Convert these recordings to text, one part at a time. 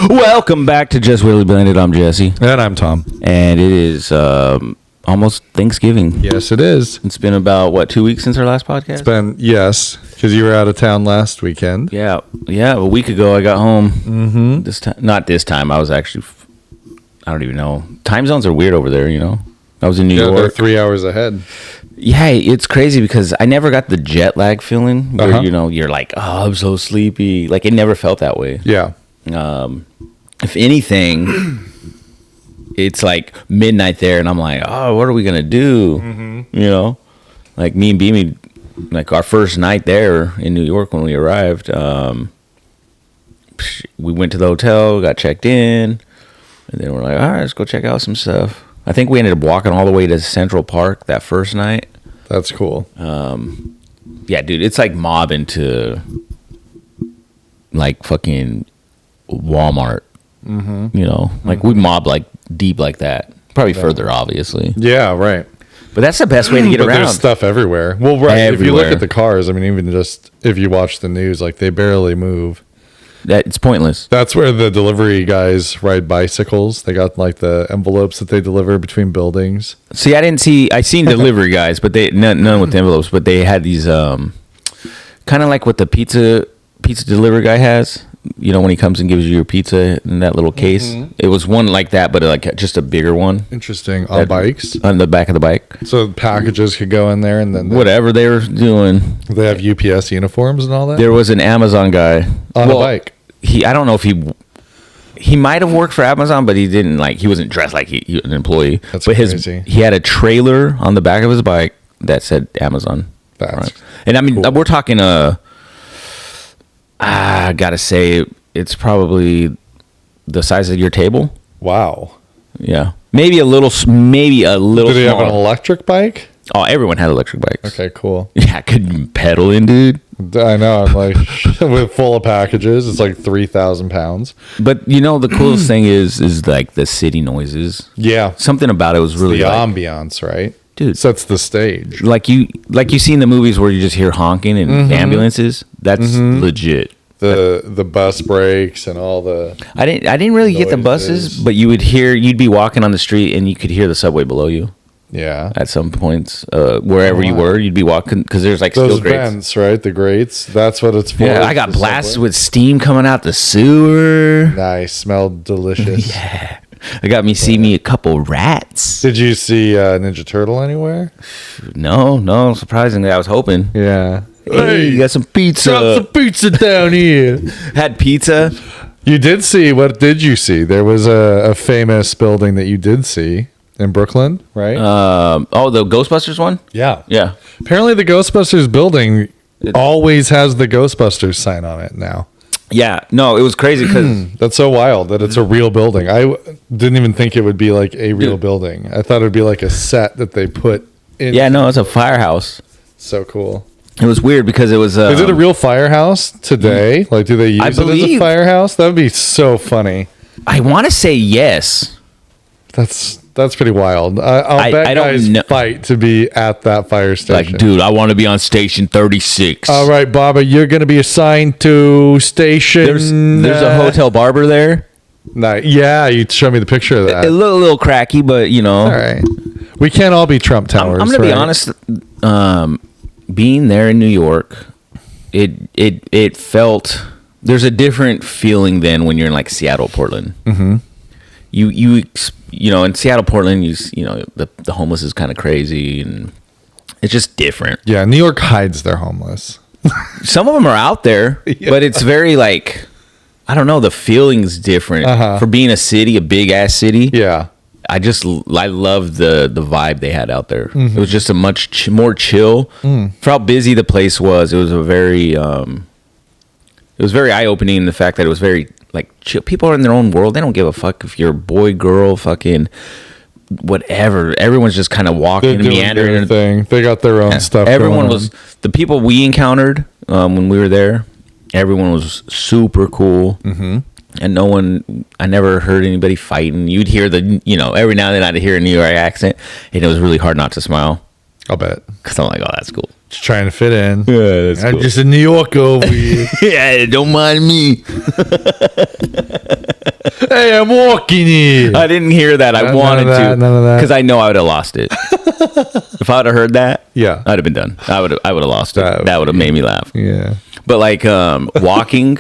Welcome back to Just Really Blended. I'm Jesse. And I'm Tom. And it is almost Thanksgiving. Yes, it is. It's been about, 2 weeks since our last podcast? It's been, yes, because you were out of town last weekend. Yeah, a week ago I got home. Mm-hmm. Not this time. I was actually, I don't even know. Time zones are weird over there, you know? I was in New York. They're 3 hours ahead. Yeah, it's crazy because I never got the jet lag feeling where, you're like, oh, I'm so sleepy. Like, it never felt that way. Yeah. If anything, it's like midnight there, and I'm like, oh, what are we gonna do? Mm-hmm. You know, like me and Beamy, like our first night there in New York when we arrived, we went to the hotel, got checked in, and then we're like, all right, let's go check out some stuff. I think we ended up walking all the way to Central Park that first night. That's cool. Yeah, dude, it's like mobbing to like fucking Walmart. Mm-hmm. You know, like we mob like deep like that. Probably further, obviously. Yeah, right. But that's the best way to get around. There's stuff everywhere. Well, right. Everywhere. If you look at the cars, I mean, even just if you watch the news, like they barely move. That it's pointless. That's where the delivery guys ride bicycles. They got like the envelopes that they deliver between buildings. See, I seen delivery guys, but they none with the envelopes, but they had these kind of like what the pizza delivery guy has. You know, when he comes and gives you your pizza in that little case. Mm-hmm. It was one like that, but like just a bigger one. Interesting. On bikes? On the back of the bike. So packages could go in there and then... Whatever they were doing. They have UPS uniforms and all that? There was an Amazon guy. On a bike? I don't know if he might have worked for Amazon, but he didn't he wasn't dressed like he was an employee. That's but crazy. He had a trailer on the back of his bike that said Amazon. That's right. And I mean, cool. We're talking I gotta say, it's probably the size of your table. Wow. Yeah. Maybe a little. Did he smaller. have an electric bike? Oh, everyone had electric bikes. Okay, cool. Yeah, I couldn't pedal in, dude. I know. I'm like, with full of packages, it's like 3,000 pounds. But you know, the coolest thing is like the city noises. Yeah. Something about it was really the ambiance, right? Dude, sets the stage. Like you see in the movies where you just hear honking and ambulances. That's legit. The bus brakes and all the. I didn't really get the buses, but you'd be walking on the street and you could hear the subway below you. Yeah. At some points, wherever you were, you'd be walking because there's like those steel grates. vents, right? The grates. That's what it's for. Yeah, I got blasted with steam coming out the sewer. Nice, smelled delicious. Yeah. It got me see me a couple rats. Did you see Ninja Turtle anywhere? No. Surprisingly, I was hoping. Yeah. Hey, you got some pizza. Drop some pizza down here. Had pizza. You did see. What did you see? There was a famous building that you did see in Brooklyn, right? The Ghostbusters one? Yeah. Yeah. Apparently the Ghostbusters building always has the Ghostbusters sign on it now. Yeah. No, it was crazy because... That's so wild that it's a real building. I didn't even think it would be like a real building. I thought it would be like a set that they put in. Yeah, no, it's a firehouse. So cool. It was weird because it was... Is it a real firehouse today? Like, do they use it as a firehouse? That would be so funny. I want to say yes. That's pretty wild. I'll bet guys fight to be at that fire station. Like, dude, I want to be on station 36. All right, Baba, you're going to be assigned to station... There's a hotel barber there. Nice. Yeah, you showed me the picture of that. It looked a little cracky, but, you know. All right. We can't all be Trump Towers, I'm going to be honest. Being there in New York, it felt... There's a different feeling than when you're in, like, Seattle, Portland. Mm-hmm. You know, in Seattle, Portland, the homeless is kind of crazy, and it's just different. Yeah, New York hides their homeless. Some of them are out there, but it's very like, I don't know, the feeling's different for being a big ass city. Yeah, I love the vibe they had out there. Mm-hmm. It was just a much more chill. For how busy the place was, it was very eye opening in the fact that it was very. Like, people are in their own world. They don't give a fuck if you're boy, girl, fucking whatever. Everyone's just kind of walking and meandering. Their thing. They got their own stuff. Everyone was the people we encountered when we were there. Everyone was super cool, and I never heard anybody fighting. You'd hear every now and then I'd hear a New York accent, and it was really hard not to smile. I'll bet. Because I'm like, oh, that's cool. Just trying to fit in. Yeah, that's I'm cool. just a New Yorker over here. Yeah, don't mind me. Hey, I'm walking here. I didn't hear that. I wanted to. None of that. Because I know I would have lost it. If I would have heard that, Yeah. I'd have been done. I would have lost it. That That would have made me laugh. Yeah. But like walking,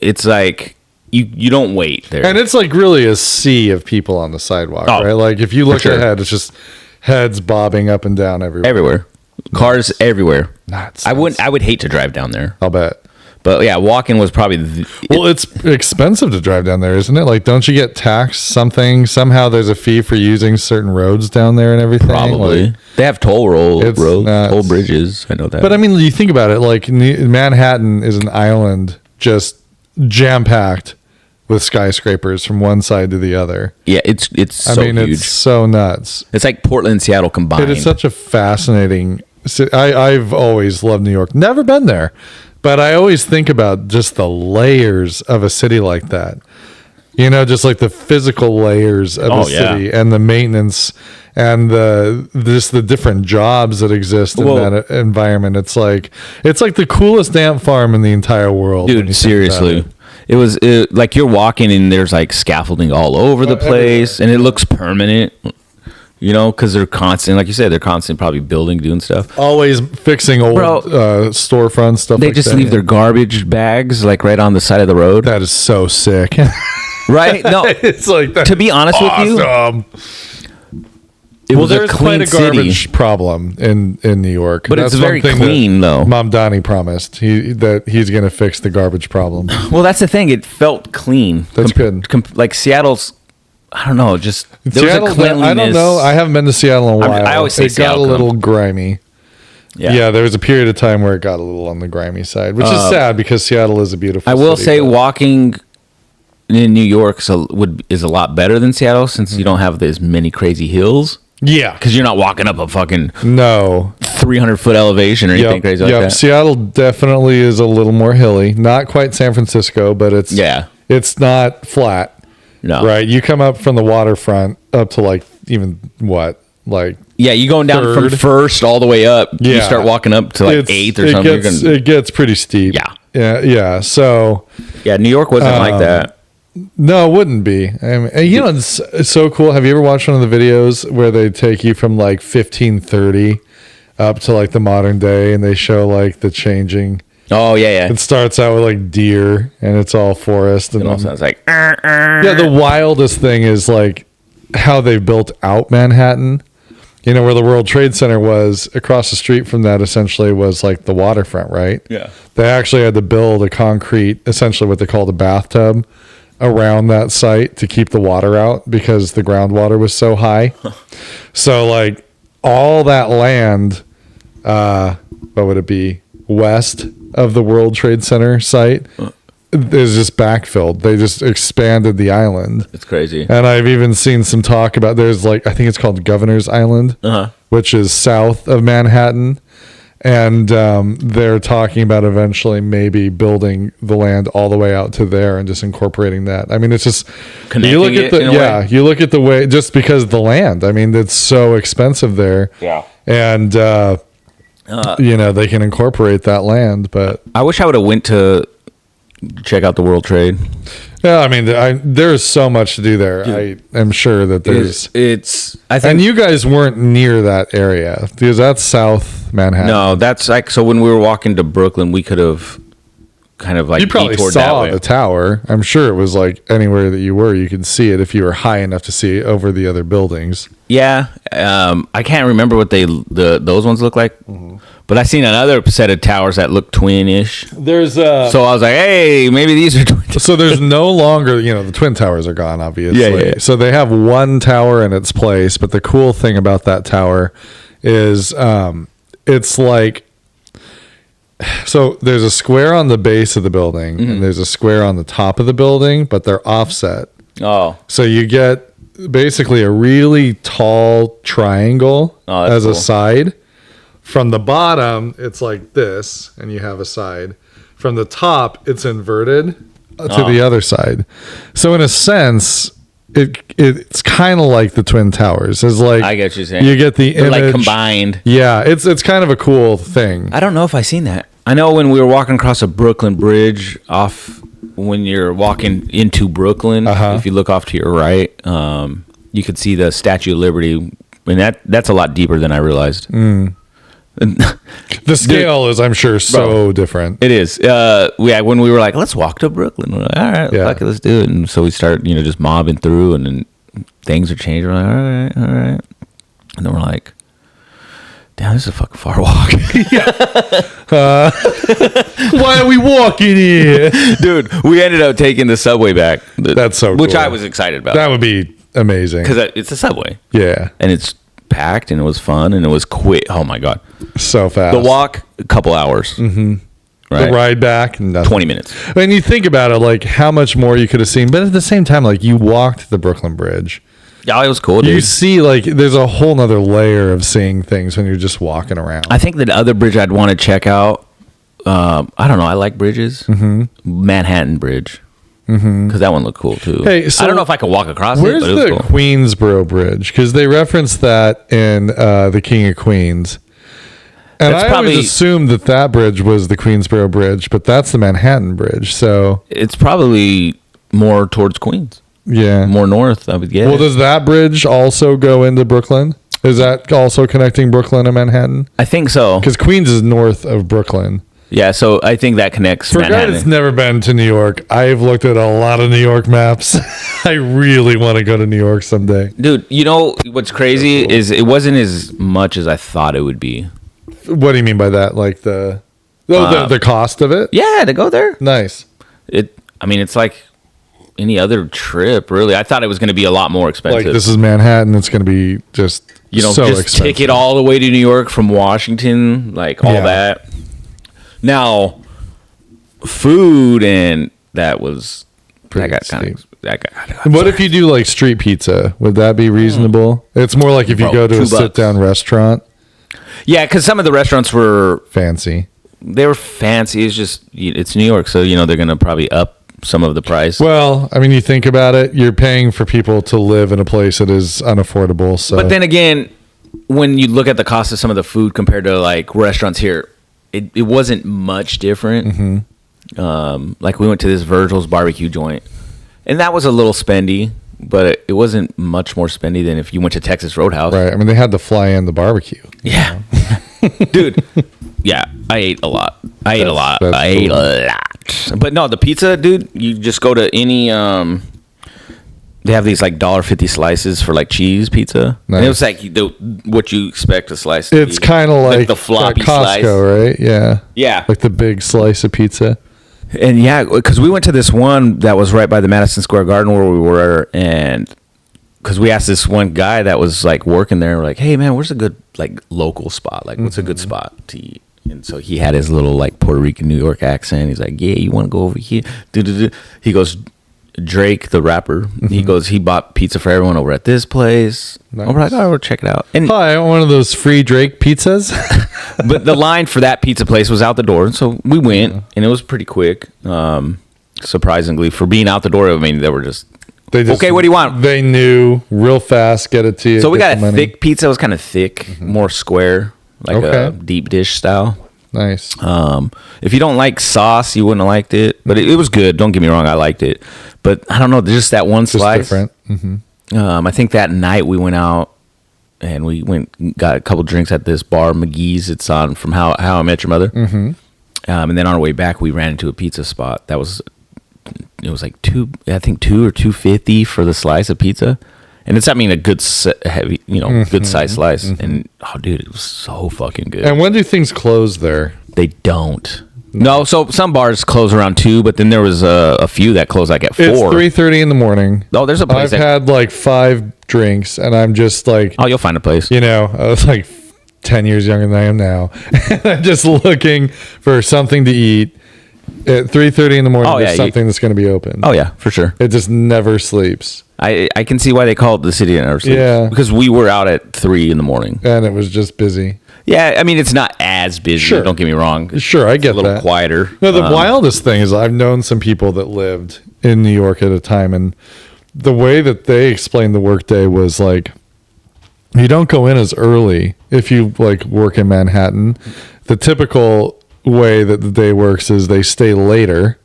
it's like you don't wait there. And it's like really a sea of people on the sidewalk, Oh, right? Like if you look sure. ahead, it's just heads bobbing up and down everywhere. Cars everywhere. Nuts. I would hate to drive down there. I'll bet. But yeah, walking was probably Well, it's expensive to drive down there, isn't it? Like, don't you get taxed something? Somehow there's a fee for using certain roads down there and everything. probably. Like, They have roads, nuts. toll bridges. I know that. but I mean, you think about it, like Manhattan is an island just jam packed with skyscrapers from one side to the other. yeah, it's so huge. It's so nuts. It's like Portland and Seattle combined. It is such a fascinating city. I've always loved New York. Never been there, but I always think about just the layers of a city like that. You know, just like the physical layers of a city and the maintenance and the different jobs that exist in that environment. It's like the coolest ant farm in the entire world. when you Dude, think seriously. about it. It was like you're walking and there's like scaffolding all over the place and it looks permanent, you know, because they're constant, like you said, they're constant probably building, doing stuff. Always fixing old storefronts, stuff They like just that. leave their garbage bags like right on the side of the road. That is so sick. Right? No, It's like that. to be honest with you, it was a there's clean quite a garbage problem in New York, But it's very one thing clean, that though. Mom Donnie promised that he's going to fix the garbage problem. Well, that's the thing. It felt clean. That's good. Like Seattle's, I don't know, just there Seattle, was a cleanliness. I don't know. I haven't been to Seattle in a while. I always say it Seattle got a little grimy. Yeah. There was a period of time where it got a little on the grimy side, which is sad because Seattle is a beautiful. I will city, say but- walking in New York is a lot better than Seattle since you don't have as many crazy hills. Yeah, Because you're not walking up a fucking no. 300-foot elevation or anything crazy like that. Seattle definitely is a little more hilly. Not quite San Francisco, but it's not flat. No. Right. You come up from the waterfront up to like even what? Like Yeah, you going down from Third. first all the way up. You Yeah. start walking up to like it's- 8th or something. It gets pretty steep. Yeah. Yeah. So Yeah, New York wasn't like that. no, it wouldn't be. I mean, you know, it's so cool. Have you ever watched one of the videos where they take you from like 1530 up to like the modern day and they show like the changing? Oh, yeah. It starts out with like deer and it's all forest. And It all sounds like, yeah, the wildest thing is like how they built out Manhattan. You know, where the World Trade Center was, across the street from that essentially was like the waterfront, right? Yeah. They actually had to build a concrete, essentially what they called a bathtub, around that site to keep the water out because the groundwater was so high. So like all that land, what would it be, west of the World Trade Center site is just backfilled. They just expanded the island. it's crazy. And I've even seen some talk about, there's like, I think it's called Governor's Island, which is south of Manhattan. And they're talking about eventually maybe building the land all the way out to there and just incorporating that. I mean, it's just Connecting you look at it the in a way? you look at the way, just because of the land. I mean, it's so expensive there. Yeah. And you know, they can incorporate that land, but I wish I would have went to check out the World Trade. yeah, I mean, there's so much to do there. I am sure that there's. I think And you guys weren't near that area because that's South Manhattan. no, that's like, so when we were walking to Brooklyn, we could have kind of like You probably detoured saw that way. the tower. I'm sure it was like anywhere that you were, you could see it if you were high enough to see over the other buildings. Yeah, I can't remember what those ones look like, but I seen another set of towers that look twin-ish. There's So I was like, hey, maybe these are twin. so there's no longer, you know, the twin towers are gone, obviously. Yeah. So they have one tower in its place, but the cool thing about that tower is it's like, so there's a square on the base of the building and there's a square on the top of the building, but they're offset. Oh, So you get basically a really tall triangle Oh, that's as a cool. side. From the bottom, it's like this, and you have a side. From the top, it's inverted to Oh. the other side. So in a sense, it's kind of like the Twin Towers. It's like I get what you're saying. You get the They're image like combined. Yeah, it's kind of a cool thing. I don't know if I seen that. I know when we were walking across a Brooklyn Bridge off when you're walking into Brooklyn, if you look off to your right, you could see the Statue of Liberty, and that's a lot deeper than I realized. The scale is, I'm sure, so different. It is. When we were like, let's walk to Brooklyn, we're like, all right, fuck it, let's do it. And so we start, just mobbing through, and then things are changing. We're like, all right. And then we're like, damn, this is a fucking far walk. Why are we walking here? Dude, we ended up taking the subway back. That's so cool. Which I was excited about. That would be amazing. Because it's a subway. Yeah. And it's packed, and it was fun, and it was quick. Oh, my God. So fast. The walk, a couple hours. Mm-hmm. Right? The ride back, nothing. 20 minutes. When you think about it, like how much more you could have seen. But at the same time, like you walked the Brooklyn Bridge. Yeah, it was cool, dude. You see, like, there's a whole nother layer of seeing things when you're just walking around. I think the other bridge I'd want to check out, I don't know, I like bridges. Manhattan Bridge. Because that one looked cool, too. Hey, so I don't know if I could walk across where's it, but it was the cool. Queensboro Bridge? Because they referenced that in The King of Queens. And I always assumed that bridge was the Queensboro Bridge, but that's the Manhattan Bridge. So it's probably more towards Queens. Yeah. More north, I would guess. Well, does that bridge also go into Brooklyn? Is that also connecting Brooklyn and Manhattan? I think so. Because Queens is north of Brooklyn. Yeah, so I think that connects For a guy that's never been to New York, I've looked at a lot of New York maps. I really want to go to New York someday. Dude, you know what's crazy is it wasn't as much as I thought it would be. What do you mean by that? Like the cost of it? Yeah, to go there. Nice. It's like any other trip, really. I thought it was going to be a lot more expensive. Like this is Manhattan. It's going to be just so expensive. Ticket all the way to New York from Washington, like all that. Now, food and that was pretty that got kind of. What if you do like street pizza? Would that be reasonable? It's more like if you go to a sit-down restaurant. Yeah, because some of the restaurants were fancy. They were fancy. It's New York, so they're gonna probably up some of the price. Well, I mean, you think about it, you're paying for people to live in a place that is unaffordable. So, but then again, when you look at the cost of some of the food compared to like restaurants here, it wasn't much different. Like we went to this Virgil's barbecue joint, and that was a little spendy, but it wasn't much more spendy than if you went to Texas Roadhouse. Right. I mean, they had to fly in the barbecue. Yeah. Dude. Yeah, I ate a lot. I ate a lot. But no, the pizza, dude, you just go to any they have these like $1.50 slices for like cheese pizza. Nice. And it was like what you expect a slice to be. It's kind of like the floppy Costco, slice. Right? Yeah. Yeah. Like the big slice of pizza. And yeah, because we went to this one that was right by the Madison Square Garden where we were, and because we asked this one guy that was like working there, we're like, hey man, where's a good like local spot? Like what's a good spot to eat? And so he had his little like Puerto Rican New York accent. He's like, yeah, you want to go over here? He goes, Drake, the rapper, he goes, he bought pizza for everyone over at this place. Nice. We're like, oh, we'll check it out. And I want one of those free Drake pizzas. But the line for that pizza place was out the door. So we went, and it was pretty quick. Surprisingly, for being out the door, I mean, they just okay, what do you want? They knew real fast, get it to you. So we got a thick pizza. It was kind of thick, more square, like a deep dish style. Nice. If you don't like sauce, you wouldn't have liked it, but it was good. Don't get me wrong, I liked it, but I don't know, just that one slice. Different. I think that night we went out and we got a couple drinks at this bar, McGee's. It's on from How I Met Your Mother. And then on our way back, we ran into a pizza spot that was like $2 or $2.50 for the slice of pizza. And it's, I mean, a good heavy, good size slice. And oh, dude, it was so fucking good. And when do things close there? They don't. No, so some bars close around 2, but then there was a few that close like at 4. It's 3:30 in the morning. Oh, there's a place. I've had like 5 drinks, and I'm just like, oh, you'll find a place. I was like 10 years younger than I am now, and I'm just looking for something to eat. At 3:30 in the morning, there's something that's going to be open. Oh yeah, for sure. It just never sleeps. I can see why they call it the city that never sleeps. Yeah, because we were out at 3 in the morning, and it was just busy. Yeah, I mean it's not as busy. Sure. Don't get me wrong. Sure, I get a little that. Quieter. No, the wildest thing is I've known some people that lived in New York at a time, and the way that they explained the workday was like, you don't go in as early if you like work in Manhattan. The typical way that the day works is they stay later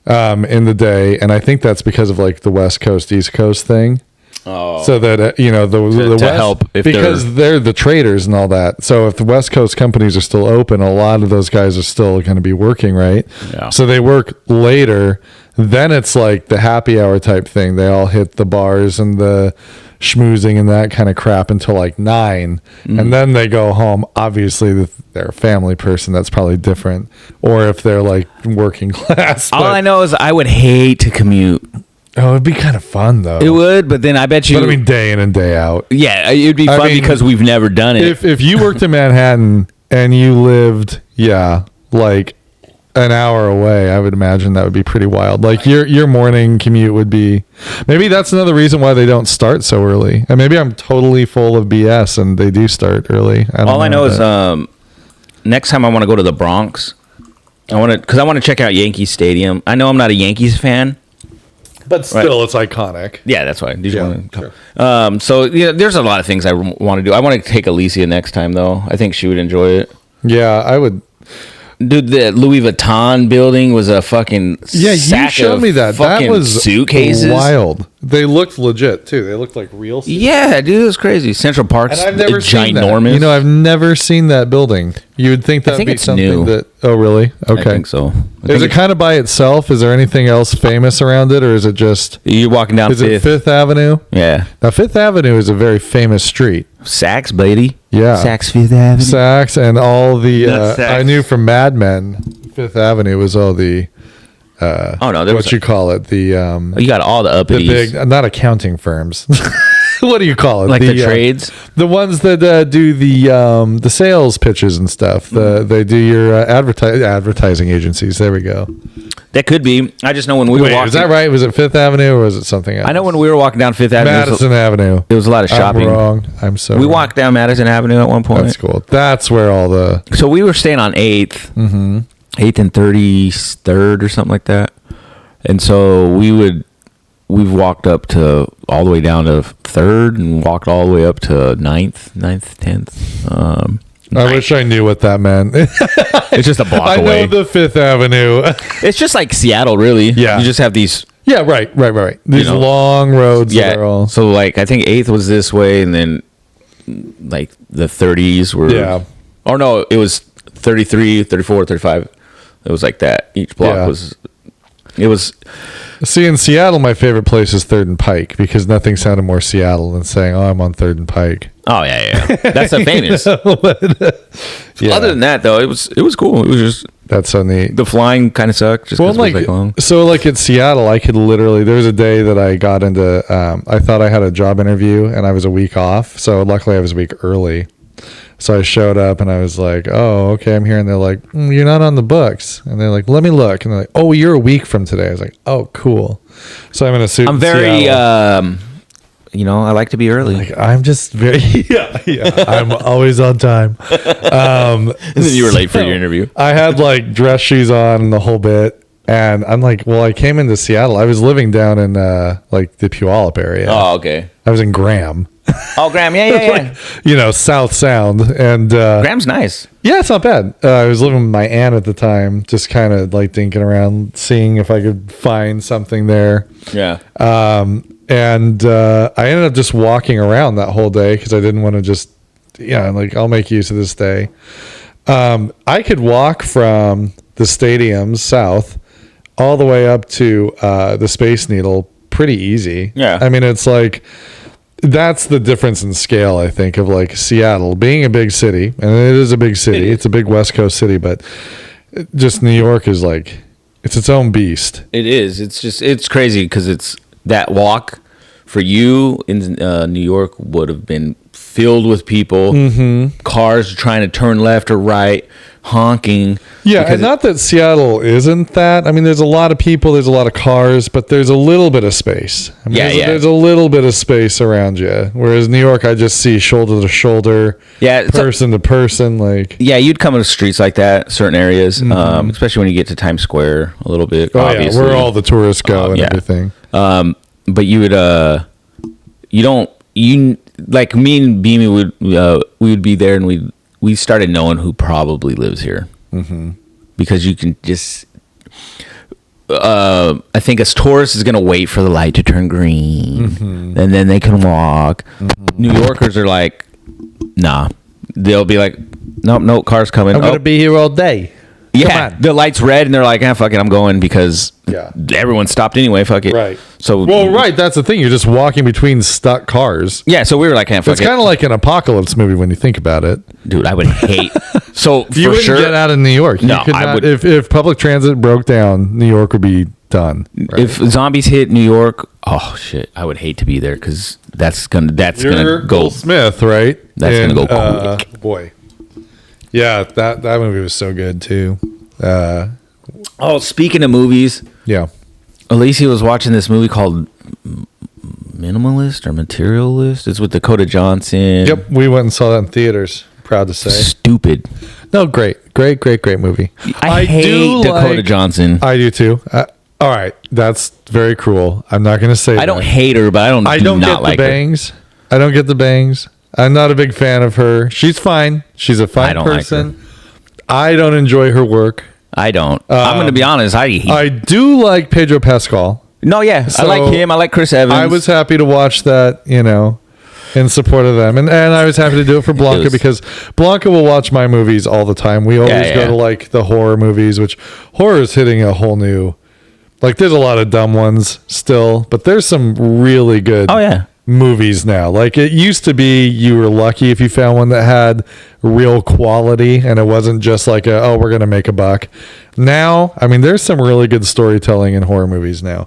in the day, and I think that's because of like the West Coast East Coast thing. Oh, so that the West, help if because they're the traders and all that. So if the West Coast companies are still open, a lot of those guys are still going to be working, right? Yeah. So they work later. Then it's like the happy hour type thing. They all hit the bars and the schmoozing and that kind of crap until like 9, and then they go home. Obviously, they're a family person. That's probably different. Or if they're like working class. All I know is I would hate to commute. Oh, it'd be kind of fun though. It would, but then I bet you. But I mean, day in and day out. Yeah, it'd be fun because we've never done it. If you worked in Manhattan and you lived, like an hour away, I would imagine that would be pretty wild. Like your morning commute would be. Maybe that's another reason why they don't start so early. And maybe I'm totally full of BS and they do start early. All I know is next time I want to go to the Bronx. I want to check out Yankee Stadium. I know I'm not a Yankees fan. But still, It's iconic. Yeah, that's why. Did you want to? Sure. So there's a lot of things I want to do. I want to take Alicia next time, though. I think she would enjoy it. Yeah, I would. Dude, the Louis Vuitton building was a fucking you showed me that. That was suitcases. Wild. They looked legit too. They looked like real suitcases. Yeah, dude, it was crazy. Central Park's and I've never seen ginormous. That. I've never seen that building. You would think that'd be something new. that. Oh, really? Okay. I think so. Is it kind of by itself? Is there anything else famous around it, or is it just? You're walking down. Is it Fifth Avenue? Yeah. Now Fifth Avenue is a very famous street. Saks, Brady. Yeah. Saks Fifth Avenue. Saks and all the. I knew from Mad Men, Fifth Avenue was all the. What you call it? The you got all the uppities. The big, not accounting firms. What do you call it? Like the trades, the ones that do the sales pitches and stuff. They do your advertising agencies. There we go. That could be. I just know when we were walking. Is that right? Was it Fifth Avenue or was it something else? I know when we were walking down Fifth Avenue, Madison Avenue. There was a lot of shopping. I'm wrong. I'm so. We walked down Madison Avenue at one point. That's cool. That's where all the. So we were staying on 8th, 8th and 33rd or something like that, and so we've walked up to all the way down to 3rd and walked all the way up to 9th, 10th. I wish I knew what that meant. It's just a block away. I know the Fifth Avenue. It's just like Seattle, really. Yeah. You just have these. Yeah, right. These long roads. Yeah. That are all... So like, I think 8th was this way, and then like the 30s were. Yeah. Or no, it was 33, 34, 35. It was like that. Each block was. It was. See, in Seattle, my favorite place is 3rd and Pike because nothing sounded more Seattle than saying, "Oh, I'm on 3rd and Pike." Oh yeah. That's the famous. Yeah. Other than that, though, it was cool. It was just that's so neat. The flying kind of sucked just because it was long. So like in Seattle, I could literally. There was a day that I got into. I thought I had a job interview and I was a week off. So luckily, I was a week early. So I showed up and I was like, "Oh, okay, I'm here." And they're like, "You're not on the books." And they're like, "Let me look." And they're like, "Oh, you're a week from today." I was like, "Oh, cool." So I'm in a suit. I'm very, I like to be early. Like I'm just very, yeah. I'm always on time. And then you were late for your interview. I had like dress shoes on and the whole bit. And I'm like, well, I came into Seattle. I was living down in like the Puyallup area. Oh, okay. I was in Graham. Oh, Graham, yeah. Like, South Sound. And Graham's nice. Yeah, it's not bad. I was living with my aunt at the time, just kind of like dinking around, seeing if I could find something there. Yeah. And I ended up just walking around that whole day because I didn't want to just, I'll make use of this day. I could walk from the stadiums south all the way up to the Space Needle pretty easy. Yeah. I mean, it's like, that's the difference in scale, I think, of like Seattle being a big city. And it is a big city. It's a big West Coast city, but just New York is like, it's its own beast. It is. It's crazy because it's that walk for you in New York would have been filled with people, cars trying to turn left or right, honking. Yeah, and not that Seattle isn't that. I mean, there's a lot of people, there's a lot of cars, but there's a little bit of space. I mean, there's a little bit of space around you. Whereas New York, I just see shoulder to shoulder, person to person. Like, yeah, you'd come into streets like that, certain areas, especially when you get to Times Square a little bit. Oh, obviously. Yeah, where all the tourists go and everything. but you would you like me and Beamy would we would be there, and we started knowing who probably lives here, because you can just. I think a tourist is gonna wait for the light to turn green, and then they can walk. New Yorkers are like, nah. They'll be like, nope, car's coming. I'm gonna be here all day. Yeah, the light's red, and they're like, fuck it, I'm going, because everyone stopped anyway. Fuck it. Right. So that's the thing. You're just walking between stuck cars. Yeah. So we were like, fuck it. It's kind of like an apocalypse movie when you think about it. Dude, I would hate. So you wouldn't get out of New York. No, I would. If public transit broke down, New York would be done. Right? If zombies hit New York, oh shit, I would hate to be there, because that's gonna go. Will Smith, right? That's gonna go quick. Boy. Yeah, that movie was so good too. Speaking of movies, yeah, Alicia was watching this movie called Minimalist or Materialist. It's with Dakota Johnson. Yep, we went and saw that in theaters. Proud to say. Stupid. No, great movie. I hate Dakota Johnson. I do too. All right, that's very cruel. I'm not going to say. I don't hate her, but I don't get like the bangs. Her. I don't get the bangs. I'm not a big fan of her. She's fine. She's a fine person. Like I don't enjoy her work. I don't. I'm going to be honest. I do like Pedro Pascal. No, yeah. So I like him. I like Chris Evans. I was happy to watch that, in support of them. And I was happy to do it for Blanca, because Blanca will watch my movies all the time. We always go to like the horror movies, which horror is hitting a whole new, like there's a lot of dumb ones still, but there's some really good movies now. Like it used to be, you were lucky if you found one that had real quality and it wasn't just like we're going to make a buck. Now, I mean, there's some really good storytelling in horror movies now.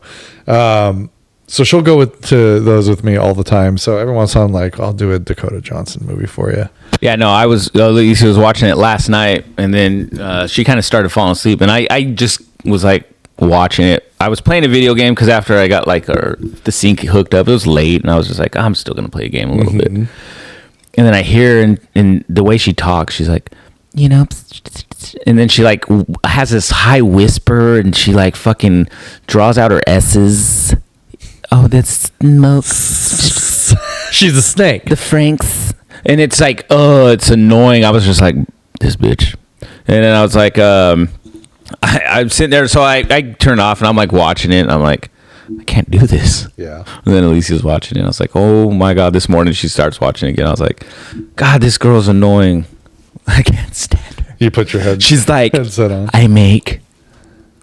So she'll go to those with me all the time. So every once in a while, I'm like, I'll do a Dakota Johnson movie for you. Yeah, no, Alicia was watching it last night, and then she kind of started falling asleep, and I just was like watching it. I was playing a video game, because after I got like the sync hooked up, it was late, and I was just like, I'm still going to play a game a little bit. And then I hear, in the way she talks, she's like, and then she like has this high whisper, and she like fucking draws out her S's. Oh, that's most. She's a snake. The Franks. And it's like, it's annoying. I was just like, this bitch. And then I was like, I'm sitting there. So I turn off, and I'm like watching it. And I'm like, I can't do this. Yeah. And then Alicia was watching it. And I was like, oh my God. This morning she starts watching it again. I was like, God, this girl's annoying. I can't stand her. You put your She's like, headset on. I make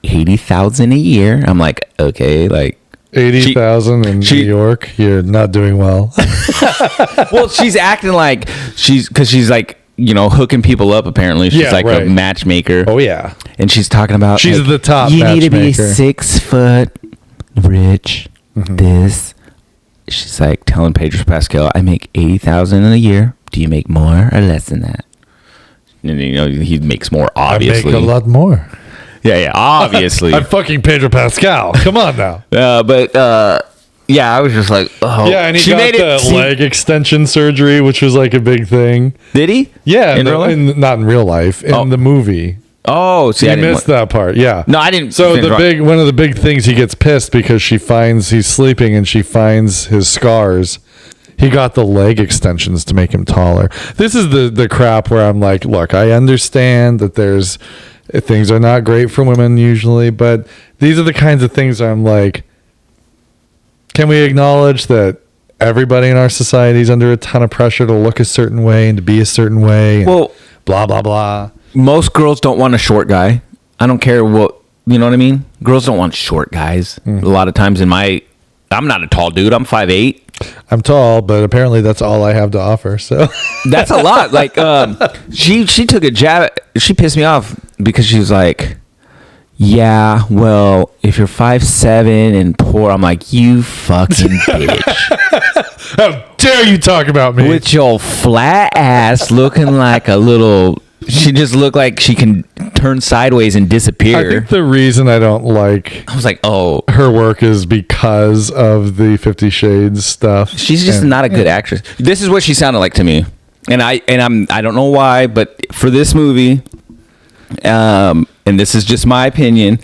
$80,000 a year. I'm like, okay, like. 80,000 in New York. You're not doing well. Well, she's acting like because she's like, hooking people up. Apparently, she's a matchmaker. Oh yeah, and she's talking about she's the top. You need to be 6 foot rich. This. She's like telling Pedro Pascal, I make 80,000 a year. Do you make more or less than that? And he makes more. Obviously, I make a lot more. Yeah, obviously. I'm fucking Pedro Pascal. Come on now. I was just like, oh. Yeah, and he got the leg extension surgery, which was like a big thing. Did he? Yeah, not in real life, in the movie. Oh, see, I missed that part. Yeah, no, I didn't. So one of the big things, he gets pissed because she finds he's sleeping and she finds his scars. He got the leg extensions to make him taller. This is the crap where I'm like, look, I understand that things are not great for women usually, but these are the kinds of things I'm like, can we acknowledge that everybody in our society is under a ton of pressure to look a certain way and to be a certain way? Well, blah, blah, blah. Most girls don't want a short guy. I don't care what, you know what I mean? Girls don't want short guys. A lot of times I'm not a tall dude. I'm 5'8". I'm tall, but apparently that's all I have to offer. So that's a lot. Like, she took a jab. She pissed me off because she was like, yeah, well, if you're 5'7" and poor, I'm like, you fucking bitch. How dare you talk about me? With your flat ass looking like a little... She just looked like she can turn sideways and disappear. I think the reason I don't like... I was like, oh... her work is because of the 50 Shades stuff. She's just not a good actress. This is what she sounded like to me. And I don't know why, but for this movie, and this is just my opinion,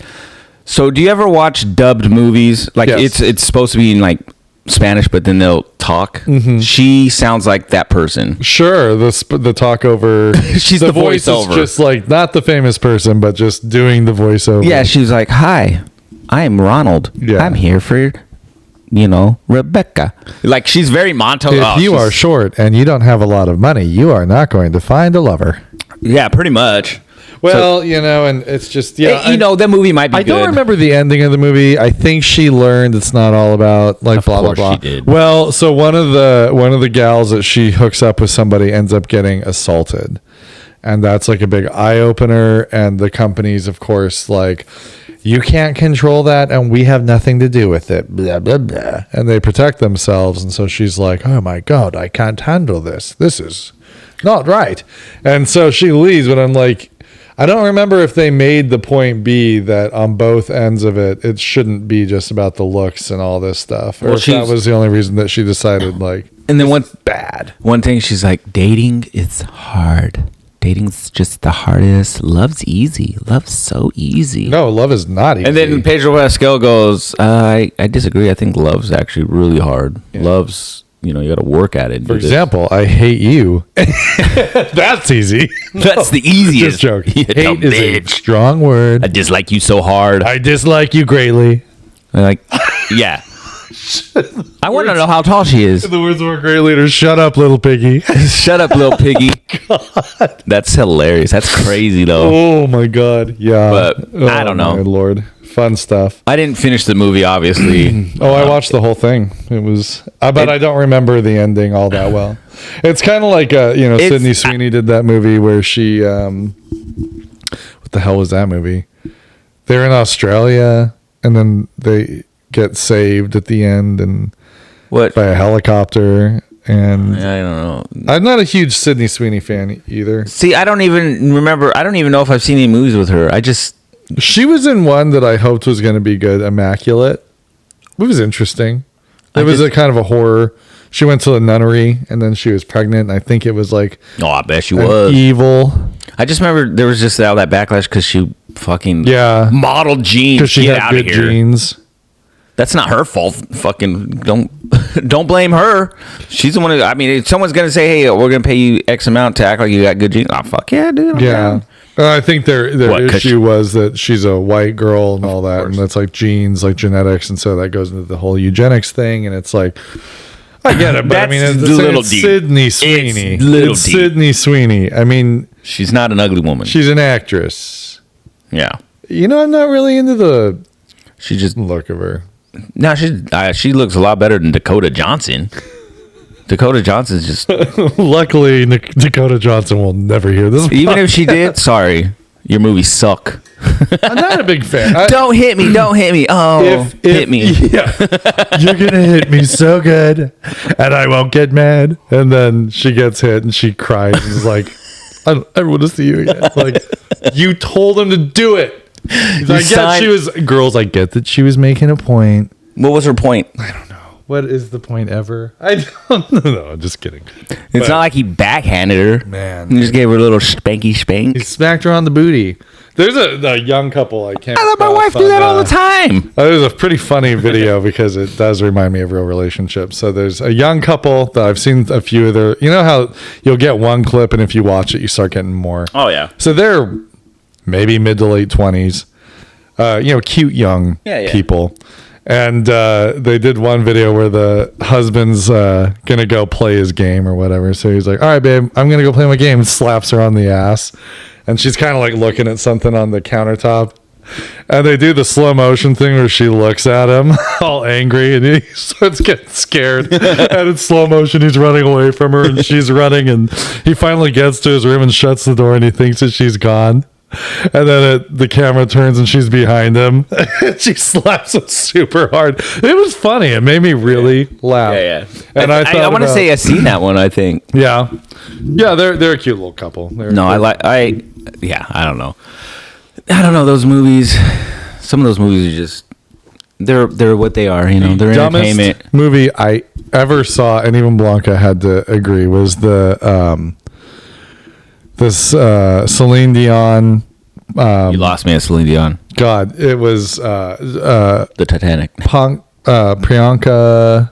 So do you ever watch dubbed movies? Like Yes. it's supposed to be in like Spanish, but then they'll talk. She sounds like that person. Sure, the talk over. She's the voice voiceover. is just like not the famous person, but just doing the voiceover. Yeah, she was like, "Hi, I'm Ronald. Yeah. I'm here for, Rebecca." Like she's very Monto. If you are short and you don't have a lot of money, you are not going to find a lover. Yeah, pretty much. Well, and it's just that movie might be I good. don't remember the ending of the movie. I think she learned it's not all about like Of blah blah course blah. she did. Well, so one of the gals that she hooks up with somebody ends up getting assaulted, and that's like a big eye opener. And the company's, of course, like, you can't control that, and we have nothing to do with it. Blah blah blah. And they protect themselves, and so she's like, "Oh my god, I can't handle this. This is not right." And so she leaves, but I'm like, I don't remember if they made the point be that on both ends of it, it shouldn't be just about the looks and all this stuff, or if that was the only reason that she decided, like, And then bad. One thing she's like, dating is hard. Dating's just the hardest. Love's easy. Love's so easy. No, love is not easy. And then Pedro Pascal goes, I disagree. I think love's actually really hard. Yeah. Love's, you got to work at it. For example, I hate you. That's easy. That's the easiest. Just joking. You dumb Hate is a bitch. strong word. I dislike you so hard. I dislike you greatly. I'm like, yeah. I want to know how tall she is. The words of our great leader, shut up, little piggy. Shut up, little piggy. God. That's hilarious. That's crazy, though. Oh, my God. Yeah. But I don't know. My Lord. Fun stuff. I didn't finish the movie, obviously. I watched the whole thing. It was, but I don't remember the ending all that well. It's kind of like, Sydney Sweeney did that movie where she, what the hell was that movie? They're in Australia and then they get saved at the end and What? by a helicopter. And I don't know. I'm not a huge Sydney Sweeney fan either. See, I don't even remember. I don't even know if I've seen any movies with her. She was in one that I hoped was going to be good, Immaculate. It was interesting. It was a kind of a horror. She went to the nunnery and then she was pregnant. And I think it was like, Oh, I bet she an was. evil. I just remember there was just all that backlash because she fucking modeled jeans. Because she Get had out of good here. genes. That's not her fault. Fucking don't blame her. She's the one who, I mean, if someone's gonna say, "Hey, we're gonna pay you X amount to act like you got good genes," oh fuck yeah, dude. I'm Yeah. down. I think their issue was that she's a white girl and all that, course. and that's like genes, like genetics, and so that goes into the whole eugenics thing. And it's like, I get it, but I mean, That's it's little it's deep. Sydney Sweeney. It's little It's deep. Sydney Sweeney. I mean, She's not an ugly woman. she's an actress. Yeah, I'm not really into the she just look of her. no. She looks a lot better than Dakota Johnson. Dakota Johnson's just Luckily, Dakota Johnson will never hear this. even if she did. Sorry, your movies suck. I'm not a big fan. Don't hit me! Don't hit me! Oh, hit me! Yeah, you're gonna hit me so good, and I won't get mad. And then she gets hit, and she cries and is like, "I don't ever want to see you again." Like, you told him to do it. I get she was girls. I get that she was making a point. What was her point? I don't know. What is the point ever? I don't know. No, I'm just kidding. It's not like he backhanded her. Man. He just gave her a little spanky spank. He smacked her on the booty. There's a young couple. I let my wife do that all the time. There's a pretty funny video because it does remind me of real relationships. So there's a young couple that I've seen a few of their. You know how you'll get one clip and if you watch it, you start getting more. Oh yeah. So they're maybe mid to late 20s. Cute young people. And they did one video where the husband's going to go play his game or whatever. So he's like, all right, babe, I'm going to go play my game. And slaps her on the ass. And she's kind of like looking at something on the countertop. And they do the slow motion thing where she looks at him all angry and he starts getting scared. And in slow motion, he's running away from her and she's running. And he finally gets to his room and shuts the door and he thinks that she's gone. And then the camera turns and she's behind him. She slaps him super hard. It was funny. It made me really laugh. Yeah. And I want to say I've seen that one. I think. Yeah, they're a cute little couple. I don't know. I don't know those movies. Some of those movies are just they're what they are. They're entertainment. Movie I ever saw, and even Blanca had to agree, was the. This Celine Dion You lost me at Celine Dion. God, it was The Titanic. Priyanka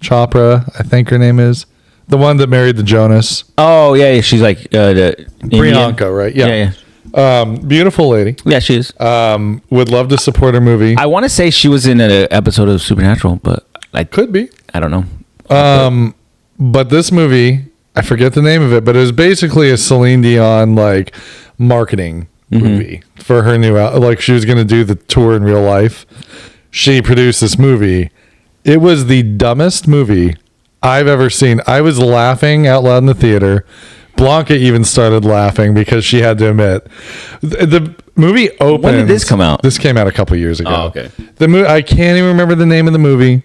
Chopra, I think her name is. The one that married the Jonas. Oh, yeah. She's like the Priyanka, Indian. right? Yeah. Yeah. Beautiful lady. Yeah, she is. Would love to support her movie. I want to say she was in an episode of Supernatural, but I Could be. I don't know. But this movie, I forget the name of it, but it was basically a Celine Dion like marketing movie for her new like she was going to do the tour in real life. She produced this movie. It was the dumbest movie I've ever seen. I was laughing out loud in the theater. Blanca even started laughing because she had to admit the movie opens. When did this come out? This came out a couple years ago. Oh, okay. I can't even remember the name of the movie,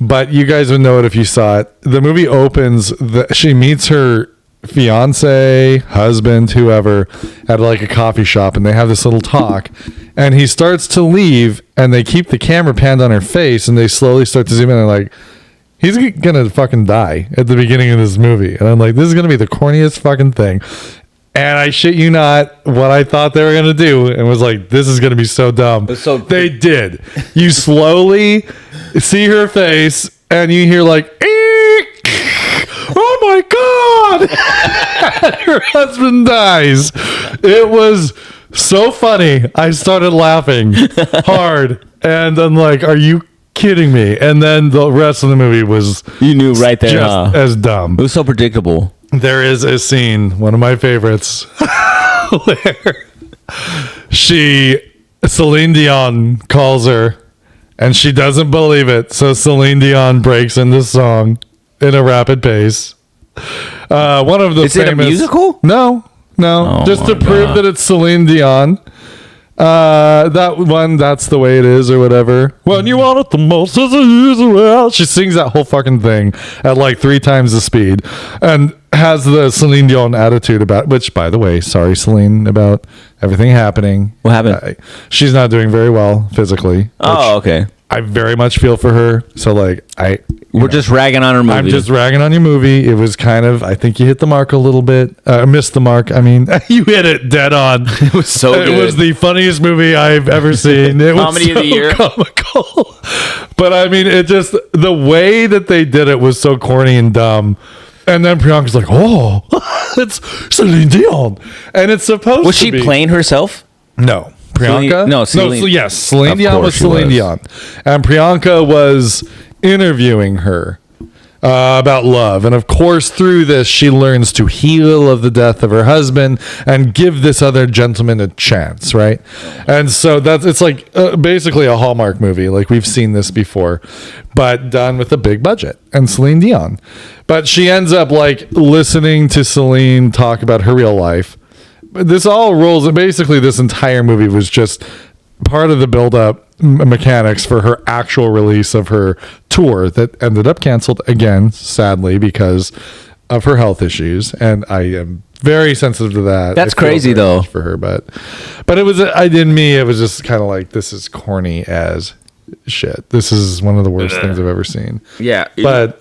but you guys would know it if you saw it. The movie opens. She meets her fiance, husband, whoever, at like a coffee shop, and they have this little talk. And he starts to leave, and they keep the camera panned on her face, and they slowly start to zoom in and like, he's gonna fucking die at the beginning of this movie. And I'm like, this is gonna be the corniest fucking thing. And I shit you not, what I thought they were gonna do, and was like, this is gonna be so dumb. They did. You slowly see her face, and you hear like, eek! Oh my god! And her husband dies. It was so funny. I started laughing hard, and I'm like, are you kidding me? And then the rest of the movie was You knew right there, just as dumb. It was so predictable. There is a scene, one of my favorites, where Celine Dion calls her, and she doesn't believe it. So Celine Dion breaks into song in a rapid pace. One of the Is it a musical? No, Oh just to my prove God. that it's Celine Dion. That one, that's the way it is, or whatever. When you want it the most, as usual. She sings that whole fucking thing at like 3 times the speed, and has the Celine Dion attitude about. Which, by the way, sorry, Celine, about everything happening. What happened? She's not doing very well physically. Oh, okay. I very much feel for her. So like, We're just ragging on her movie. I'm just ragging on your movie. It was kind of, I think you hit the mark a little bit. Missed the mark. I mean, you hit it dead on. It was so good. It was the funniest movie I've ever seen. It Comedy was of the year. comical. But I mean, it just, the way that they did it was so corny and dumb. And then Priyanka's like, oh, it's Celine Dion. And it's supposed Was to she be. playing herself? No. Priyanka? Celine. Yes, Celine Of Dion course was she Celine was. Dion. And Priyanka was interviewing her about love. And of course, through this, she learns to heal of the death of her husband and give this other gentleman a chance, right? And so it's like basically a Hallmark movie. Like we've seen this before, but done with a big budget and Celine Dion. But she ends up like listening to Celine talk about her real life. This all rolls, and basically this entire movie was just part of the build-up mechanics for her actual release of her tour that ended up canceled again, sadly, because of her health issues. And I am very sensitive to that. That's I feel crazy, very though. much for her, but it was, it was just kind of like, this is corny as shit. This is one of the worst things I've ever seen. Yeah. But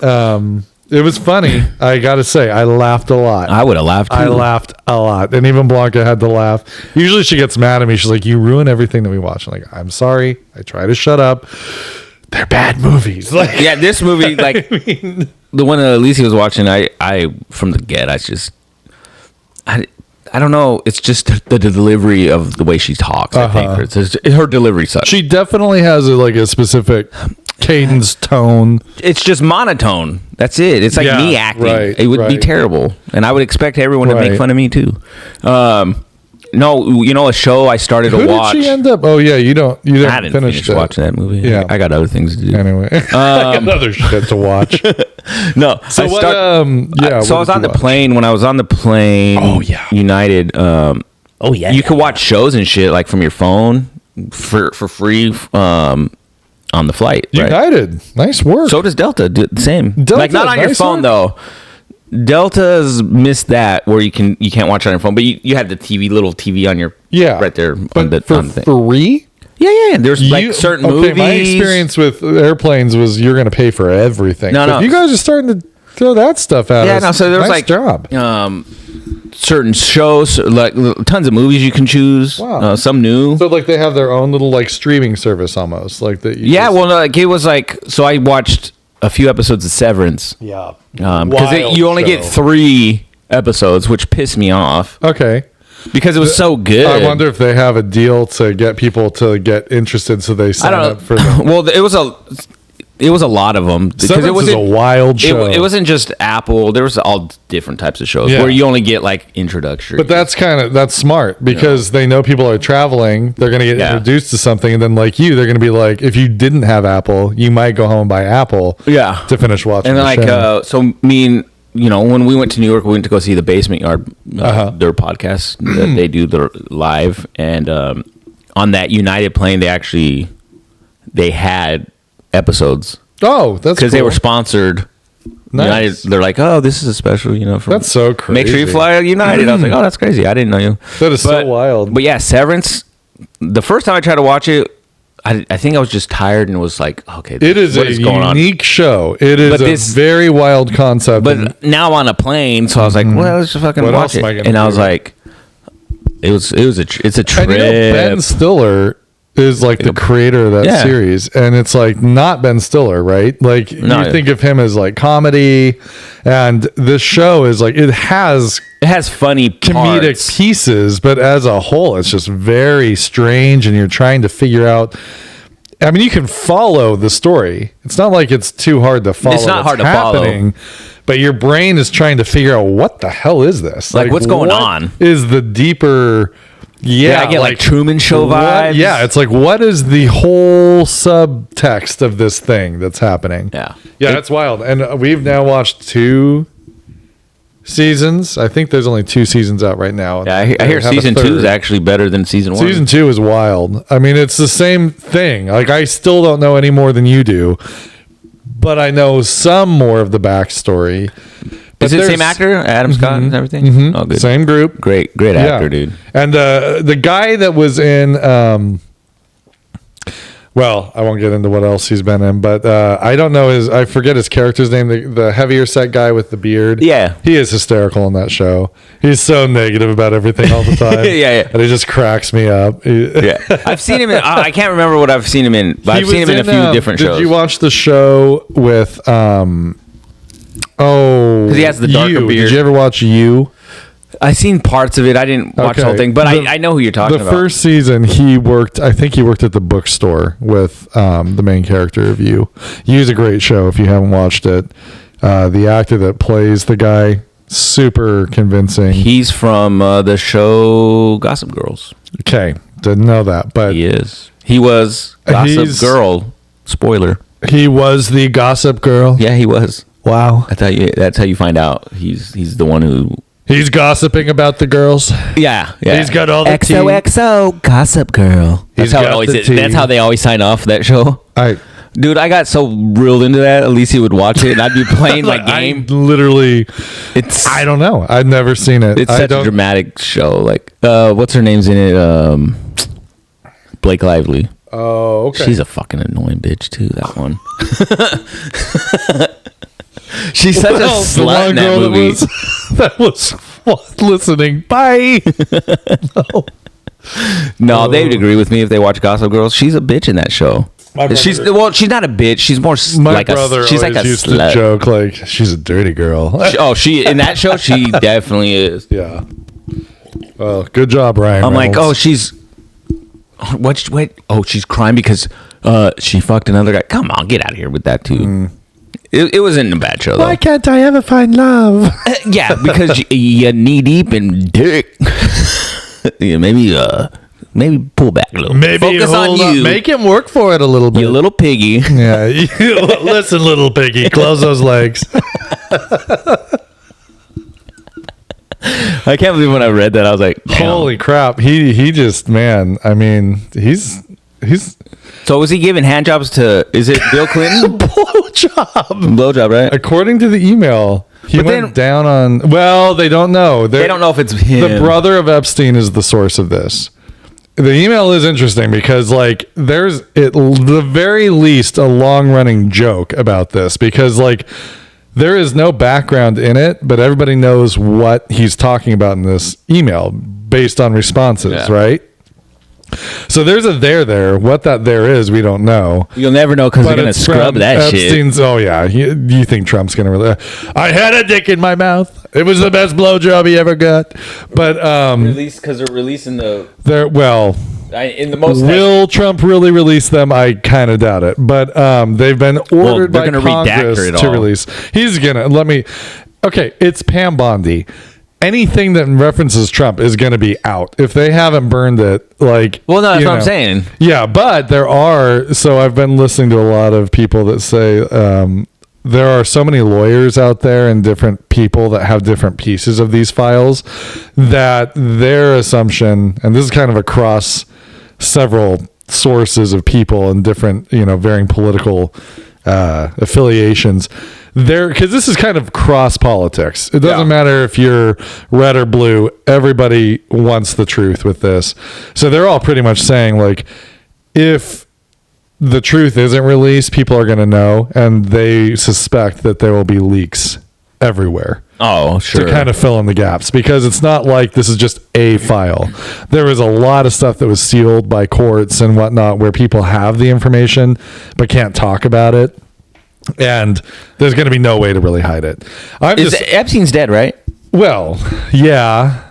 it was funny. I gotta say, I laughed a lot. I would have laughed too. I laughed a lot. And even Blanca had to laugh. Usually she gets mad at me. She's like, you ruin everything that we watch. I'm like, I'm sorry. I try to shut up. They're bad movies. Like, Yeah, this movie, like the one that Alicia was watching, I from the get, I don't know. It's just the delivery of the way she talks. I think it's just, her delivery sucks. she definitely has a specific cadence tone. It's just monotone. That's it. It's like Yeah, me acting. right, It would be right. terrible, and I would expect everyone to Right. make fun of me too. No, a show I started Who to watch. did she end up? Oh yeah, you I didn't didn't finish finish it. watching that movie. Yeah. I got other things to do. Anyway, I got other shit to watch. No, So I what? start- so I was on the plane. When I was on the plane, Oh, yeah. United. You could watch shows and shit like from your phone for free on the flight. Right? United, nice work. So does Delta. Do the same. Delta, Like not on your nice phone work. though. Delta's missed that where you can't watch it on your phone, but you have the little TV on your right there but on the for on the thing. free. Yeah. There's like certain movies. My experience with airplanes was you're going to pay for everything. No. If you guys are starting to throw that stuff out. Yeah, no. So there was nice like job. certain shows, like tons of movies you can choose. Wow. Some new. So like they have their own little like streaming service almost like that. Well, no, like it was like, so I watched a few episodes of Severance. Yeah. Because you only get 3 episodes, which pissed me off. Okay. Because it was so good. I wonder if they have a deal to get people to get interested, so they sign up for them. Well, it was a lot of them. Because it was a wild show. It wasn't just Apple. There was all different types of shows where you only get like introductory. But that's smart because they know people are traveling. They're going to get introduced to something, and then like they're going to be like, if you didn't have Apple, you might go home and buy Apple. To finish watching. And then so me and when we went to New York, we went to go see the Basement Yard, their podcast that they do their live, and on that United plane, they had episodes. Oh, that's because they were sponsored. Nice. United, they're like, oh, this is a special, from, that's so crazy. Make sure you fly United. I was like, oh, that's crazy. I didn't know you. That is so wild. But yeah, Severance. The first time I tried to watch it, I think I was just tired and was like, okay, it is a unique show. It is a very wild concept. But now I'm on a plane, so I was like, well, let's just fucking watch it. And I was like, it's a trip. And Ben Stiller is like the creator of that series, and it's like not Ben Stiller, right? Like you think of him as like comedy, and this show is like it has funny comedic pieces, but as a whole it's just very strange, and you're trying to figure out. I mean, you can follow the story. It's not like it's too hard to follow. It's not hard to follow, but your brain is trying to figure out what the hell is this? Like what's going on? Is the deeper? Yeah, I get like Truman Show vibes. Yeah, it's like, what is the whole subtext of this thing that's happening? Yeah, that's wild. And we've now watched 2 seasons. I think there's only 2 seasons out right now. Yeah, I hear season 2 is actually better than season 1. Season 2 is wild. I mean, it's the same thing. Like, I still don't know any more than you do, but I know some more of the backstory. Is it the same actor, Adam Scott and everything? Mm-hmm. Oh, good. Same group. Great actor, dude. And the guy that was in, well, I won't get into what else he's been in, but I don't know I forget his character's name, the heavier set guy with the beard. Yeah. He is hysterical in that show. He's so negative about everything all the time. yeah. And he just cracks me up. Yeah. I've seen him in, I can't remember what I've seen him in, but I've seen him in a few different shows. Did you watch the show with, because he has the darker beard. Did you ever watch You? I seen parts of it. I didn't watch the whole thing, but I know who you're talking about. The first season, I think he worked at the bookstore with the main character of You. You's a great show if you haven't watched it. The actor that plays the guy, super convincing. He's from the show Gossip Girls. Okay, didn't know that, but he is. He was Gossip Girl. Spoiler. He was the Gossip Girl. Yeah, he was. Wow. That's how you find out. He's the one who... He's gossiping about the girls. Yeah. He's got all the XOXO Gossip Girl. That's how they always sign off that show. Dude, I got so reeled into that. At least he would watch it, and I'd be playing my game. I don't know. I've never seen it. It's such a dramatic show. Like, what's her name's in it? Blake Lively. Oh, okay. She's a fucking annoying bitch too. That one. She's such a slut in that movie. That was listening. Bye. No, they would agree with me if they watch Gossip Girls. She's a bitch in that show. She's not a bitch. She's more like she's like a used slut. To joke like she's a dirty girl. She in that show she definitely is. Yeah. Well, good job, Ryan. I'm like, oh, she's wait. Oh, she's crying because she fucked another guy. Come on, get out of here with that too. It wasn't a bad show, though. Why can't I ever find love? Yeah, because you knee deep in dick. Yeah, maybe pull back a little. Maybe focus on you. Make him work for it a little bit. You little piggy. Yeah. Listen, little piggy. Close those legs. I can't believe when I read that, I was like, damn. Holy crap. He just, man, I mean, he's... So was he giving handjobs to, is it Bill Clinton? Blowjob, right? According to the email, he went down on, well, they don't know. They don't know if it's him. The brother of Epstein is the source of this. The email is interesting because, like, there's at the very least a long-running joke about this because, like, There is no background in it, but everybody knows what he's talking about in this email based on responses, right? So there's a there. What that there is, we don't know. You'll never know because they're going to scrub that Epstein's, shit. Oh, yeah. You think Trump's going to I had a dick in my mouth. It was the best blowjob he ever got. But Because they're releasing the... in the most... Will Trump really release them? I kind of doubt it. But they've been ordered by Congress to release. He's going to... Okay, it's Pam Bondi. Anything that references Trump is going to be out if they haven't burned it. That's what I'm saying. Yeah, but there are. So I've been listening to a lot of people that say there are so many lawyers out there and different people that have different pieces of these files that their assumption, and this is kind of across several sources of people and different, varying political affiliations. Because this is kind of cross politics. It doesn't matter if you're red or blue. Everybody wants the truth with this. So they're all pretty much saying, if the truth isn't released, people are going to know, and they suspect that there will be leaks everywhere. Oh, sure. To kind of fill in the gaps, because it's not like this is just a file. There was a lot of stuff that was sealed by courts and whatnot where people have the information but can't talk about it. And there's going to be no way to really hide it. Epstein's dead, right? Well, yeah.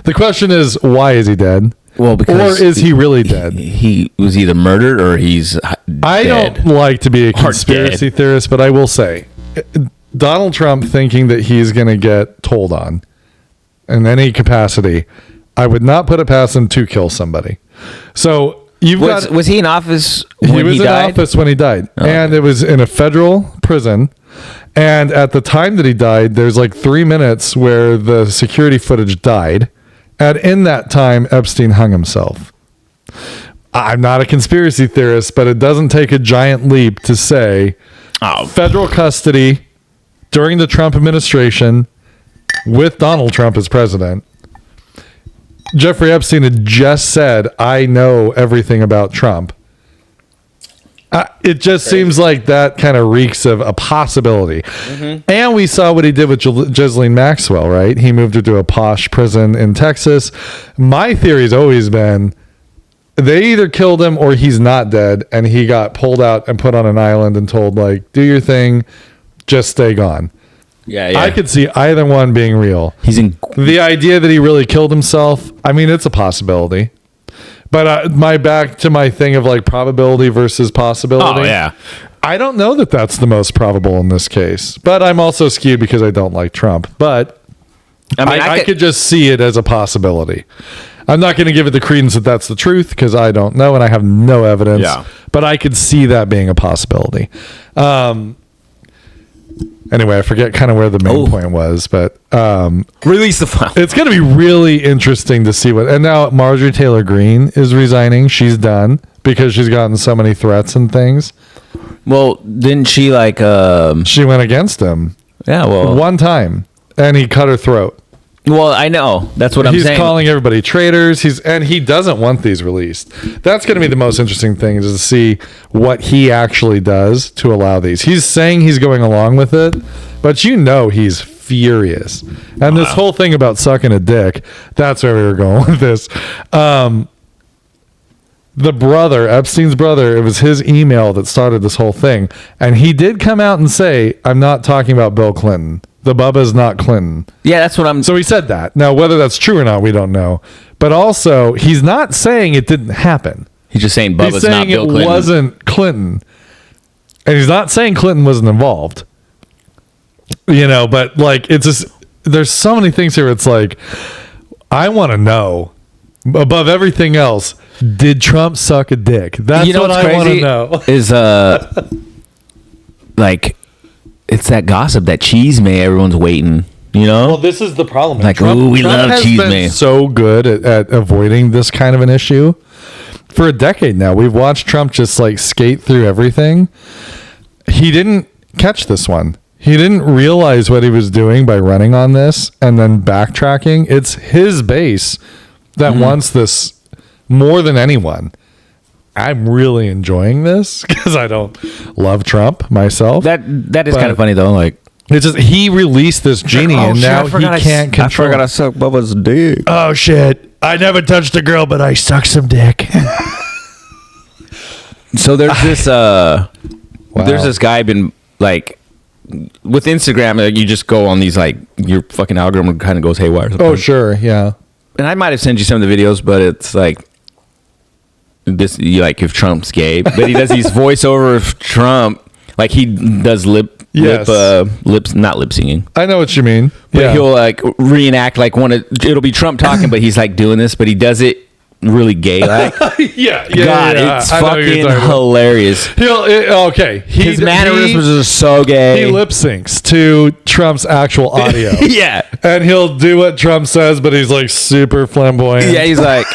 The question is, why is he dead? Well, because or is he really dead? He was either murdered or he's dead. I don't like to be a conspiracy theorist, but I will say, Donald Trump thinking that he's going to get told on in any capacity, I would not put it past him to kill somebody. So... Was he in office when he died? He was in office when he died. Oh, and it was in a federal prison. And at the time that he died, there's 3 minutes where the security footage died. And in that time, Epstein hung himself. I'm not a conspiracy theorist, but it doesn't take a giant leap to say federal custody during the Trump administration with Donald Trump as president. Jeffrey Epstein had just said, I know everything about Trump. It just seems like that kind of reeks of a possibility. Mm-hmm. And we saw what he did with Ghislaine Maxwell, right? He moved her to a posh prison in Texas. My theory's always been they either killed him or he's not dead, and he got pulled out and put on an island and told, do your thing, just stay gone. Yeah. I could see either one being real. The idea that he really killed himself, it's a possibility. But back to my thing of probability versus possibility. Oh, yeah. I don't know that that's the most probable in this case. But I'm also skewed because I don't like Trump. But I could just see it as a possibility. I'm not going to give it the credence that that's the truth because I don't know and I have no evidence. Yeah. But I could see that being a possibility. Anyway, I forget kind of where the main point was, but release the file. It's going to be really interesting to see what. And now Marjorie Taylor Greene is resigning. She's done because she's gotten so many threats and things. Well, didn't she She went against him. Yeah, well, one time, and he cut her throat. Well, I know. That's what I'm saying. He's calling everybody traitors. And he doesn't want these released. That's going to be the most interesting thing is to see what he actually does to allow these. He's saying he's going along with it, but he's furious. And this whole thing about sucking a dick, that's where we were going with this. The brother, Epstein's brother, it was his email that started this whole thing. And he did come out and say, I'm not talking about Bill Clinton. The Bubba's not Clinton. Yeah, that's what I'm... So he said that. Now, whether that's true or not, we don't know. But also, he's not saying it didn't happen. He's just saying Bubba's not Bill Clinton. He's saying it wasn't Clinton. And he's not saying Clinton wasn't involved. But it's just... There's so many things here. It's I want to know, above everything else, did Trump suck a dick? That's what I want to know. Is, it's that gossip, that cheese may everyone's waiting, Well, this is the problem. Trump, we love cheese may. So good at avoiding this kind of an issue for a decade now. We've watched Trump just skate through everything. He didn't catch this one. He didn't realize what he was doing by running on this and then backtracking. It's his base that wants this more than anyone. I'm really enjoying this because I don't love Trump myself. That is kind of funny though. It's just he released this genie, and now he can't control. I forgot I suck Bubba's dick. Oh shit! I never touched a girl, but I sucked some dick. So there's this there's this guy been like with Instagram. Like, you just go on these like your fucking algorithm kind of goes haywire. Oh sure, yeah. And I might have sent you some of the videos, but it's like this, like if Trump's gay, but he does these voiceover of Trump, like he does lips, not lip singing. I know what you mean. But he'll like reenact like it'll be Trump talking, but he's like doing this, but he does it really gay like. yeah. It's fucking hilarious. His mannerisms are so gay. He lip syncs to Trump's actual audio. Yeah. And he'll do what Trump says, but he's like super flamboyant. Yeah, he's like,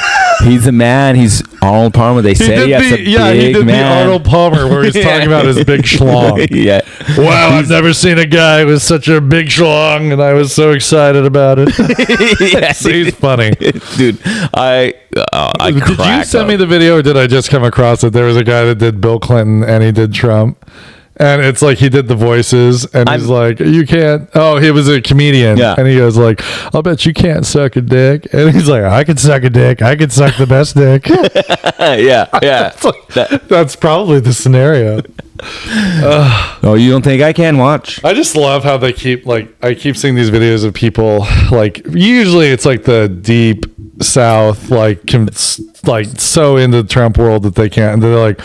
he's a man. He's Arnold Palmer. They say he did the Arnold Palmer where he's talking about his big schlong. Yeah. Wow, I've never seen a guy with such a big schlong, and I was so excited about it. Yeah, he's funny. Dude, did you send me the video, or did I just come across it? There was a guy that did Bill Clinton and he did Trump. And it's like he did the voices, and he's like, "You can't." Oh, he was a comedian, and he goes like, "I'll bet you can't suck a dick." And he's like, "I can suck a dick. I can suck the best dick." Yeah. That's probably the scenario. Oh, you don't think I can watch? I just love how they keep I keep seeing these videos of people like usually it's like the deep South like so into the Trump world that they can't. And they're like,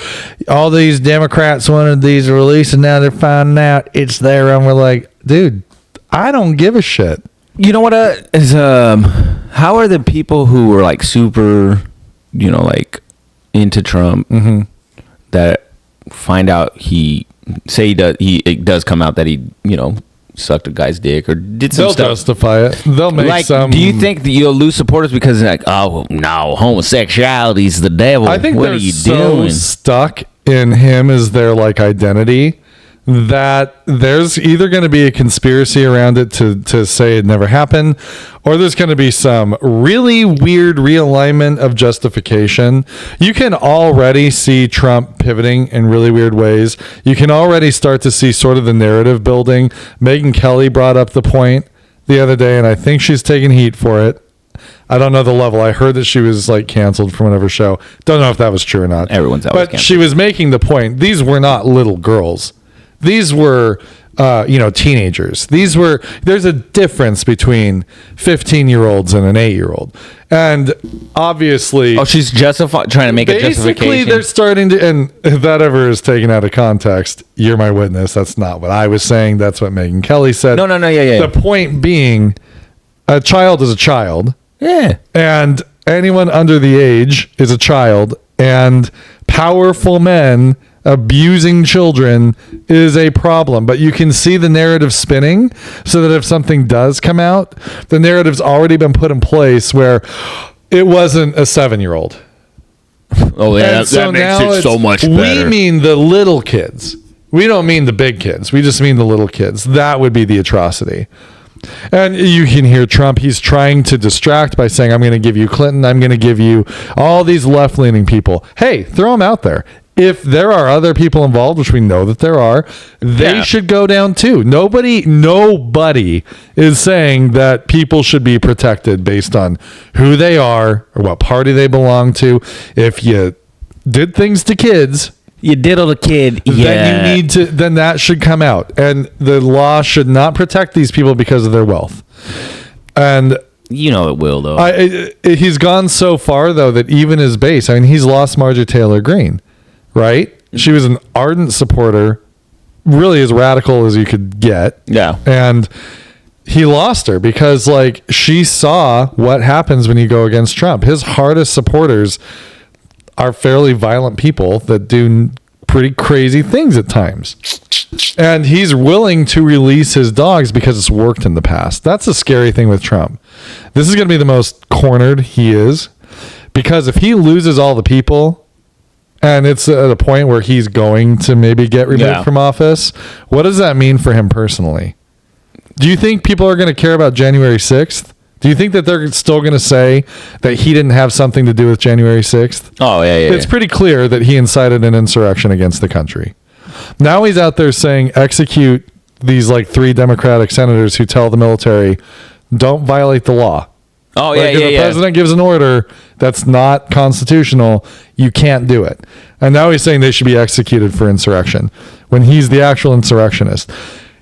all these Democrats wanted these released, and now they're finding out it's there. And we're like, dude, I don't give a shit. You know what? How are the people who were like super, like into Trump that find out he does come out that he sucked a guy's dick or did some stuff? They'll justify it. They'll make some. Do you think that you'll lose supporters because they're like, oh no, homosexuality's the devil? I think what they're are you so doing? Stuck in him as their like identity that there's either going to be a conspiracy around it to say it never happened, or there's going to be some really weird realignment of justification. You can already see Trump pivoting in really weird ways. You can already start to see sort of the narrative building. Megyn Kelly brought up the point the other day, and I think she's taking heat for it. I don't know the level. I heard that she was like canceled from whatever show. Don't know if that was true or not. Everyone's always canceled. But she was making the point. These were not little girls. These were, teenagers. There's a difference between 15-year-olds and an 8-year-old. And obviously... Oh, she's trying to make a justification. Basically, they're starting to... And if that ever is taken out of context, you're my witness. That's not what I was saying. That's what Megyn Kelly said. No, yeah. The point being, a child is a child. Yeah. And anyone under the age is a child. And powerful men abusing children is a problem, but you can see the narrative spinning so that if something does come out, the narrative's already been put in place where it wasn't a 7-year-old. Oh yeah, that makes it so much better. We mean the little kids. We don't mean the big kids. We just mean the little kids. That would be the atrocity. And you can hear Trump, he's trying to distract by saying, I'm going to give you Clinton, I'm going to give you all these left-leaning people. Hey, throw them out there. If there are other people involved, which we know that there are, they should go down too. Nobody is saying that people should be protected based on who they are or what party they belong to. If you did things to kids, you diddled a kid, then that should come out. And the law should not protect these people because of their wealth. And it will, though. He's gone so far, though, that even his base, he's lost Marjorie Taylor Greene. Right? She was an ardent supporter, really as radical as you could get. Yeah. And he lost her because, she saw what happens when you go against Trump. His hardest supporters are fairly violent people that do pretty crazy things at times. And he's willing to release his dogs because it's worked in the past. That's a scary thing with Trump. This is going to be the most cornered he is, because if he loses all the people, and it's at a point where he's going to maybe get removed from office, what does that mean for him personally? Do you think people are going to care about January 6th? Do you think that they're still going to say that he didn't have something to do with January 6th? Oh, yeah. It's pretty clear that he incited an insurrection against the country. Now he's out there saying, execute these like 3 Democratic senators who tell the military, don't violate the law. Oh, Like, yeah, if yeah, the yeah. president gives an order that's not constitutional, you can't do it. And now he's saying they should be executed for insurrection when he's the actual insurrectionist.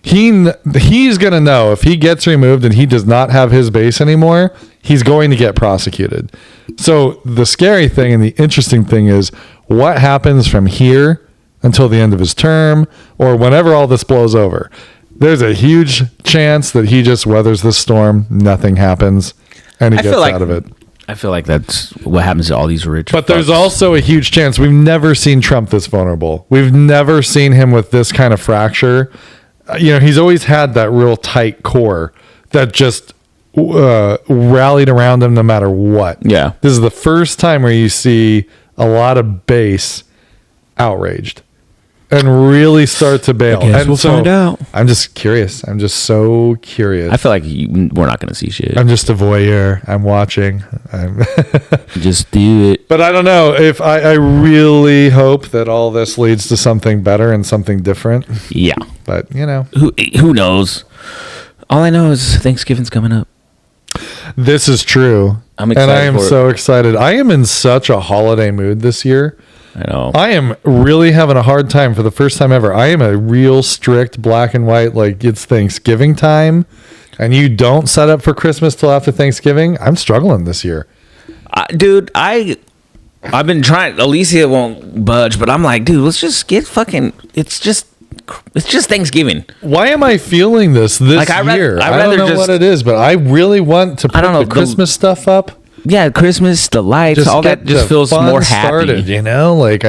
He's going to know if he gets removed and he does not have his base anymore, he's going to get prosecuted. So the scary thing and the interesting thing is what happens from here until the end of his term or whenever all this blows over. There's a huge chance that he just weathers the storm, nothing happens, and he gets out of it. I feel like that's what happens to all these rich. But there's fucks. also a huge chance. We've never seen Trump this vulnerable. We've never seen him with this kind of fracture. He's always had that real tight core that just rallied around him no matter what. Yeah. This is the first time where you see a lot of base outraged and really start to bail. I guess And we'll find out. I'm just curious. I'm just so curious. I feel like we're not going to see shit. I'm just a voyeur. I'm watching. Just do it. But I don't know if I really hope that all this leads to something better and something different. Yeah. But, Who knows? All I know is Thanksgiving's coming up. This is true. I'm excited and I am for it. so excited. I am in such a holiday mood this year. I know. I am really having a hard time for the first time ever. I am a real strict black and white, like it's Thanksgiving time and you don't set up for Christmas till after Thanksgiving. I'm struggling this year. Dude, I've been trying. Alicia won't budge, but I'm like, dude, let's just get fucking. It's just Thanksgiving. Why am I feeling this year? I'd I don't rather know just- what it is, but I really want to put I don't know, the Christmas stuff up. Yeah, Christmas, the lights, all that get just the feels fun more happy. started, like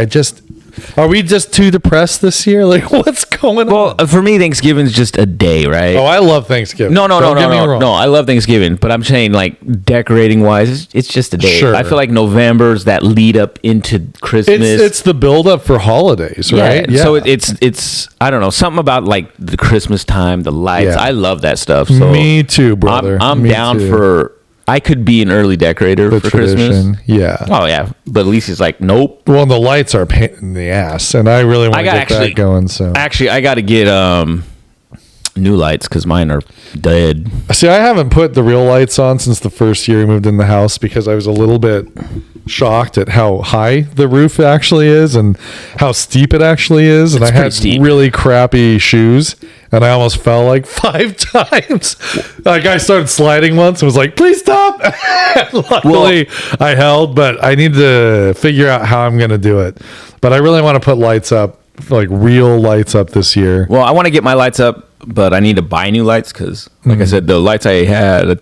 are we just too depressed this year? Like what's going on? Well, for me, Thanksgiving's just a day, right? Oh, I love Thanksgiving. No, Don't get me wrong. no. I love Thanksgiving, but I'm saying like decorating wise, it's just a day. Sure. I feel like November's that lead up into Christmas. It's the build up for holidays, right? Yeah. So it's I don't know, something about like the Christmas time, the lights. Yeah. I love that stuff. So Me too, brother. I'm Me down too. for. I could be an early decorator The for tradition. Christmas. Yeah. Oh yeah, but Alicia's like, nope. Well, the lights are a pain in the ass, and I really want to get that going. So Actually, I got to get new lights because mine are dead. see, I haven't put the real lights on since the first year we moved in the house because I was a little bit shocked at how high the roof actually is and how steep it actually is. And It's I pretty had steep. really crappy shoes and I almost fell like 5 times. Like I started sliding once and was like, please stop. Luckily I held, but I need to figure out how I'm going to do it. But I really want to put lights up, like real lights up this year. Well, I want to get my lights up, but I need to buy new lights because, like I said, the lights I had,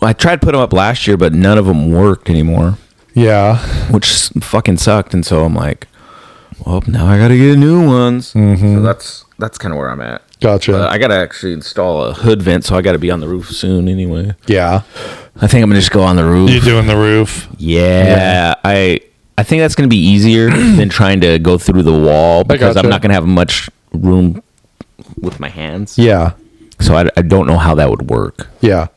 I tried to put them up last year, but none of them worked anymore, Yeah. which fucking sucked. And so I'm like, well, now I got to get new ones. So that's kind of where I'm at. Gotcha. But I got to actually install a hood vent, so I got to be on the roof soon anyway. Yeah. I think I'm going to just go on the roof. You doing the roof? Yeah. I think that's going to be easier than trying to go through the wall because gotcha. I'm not going to have much room with my hands. Yeah. So I don't know how that would work. Yeah.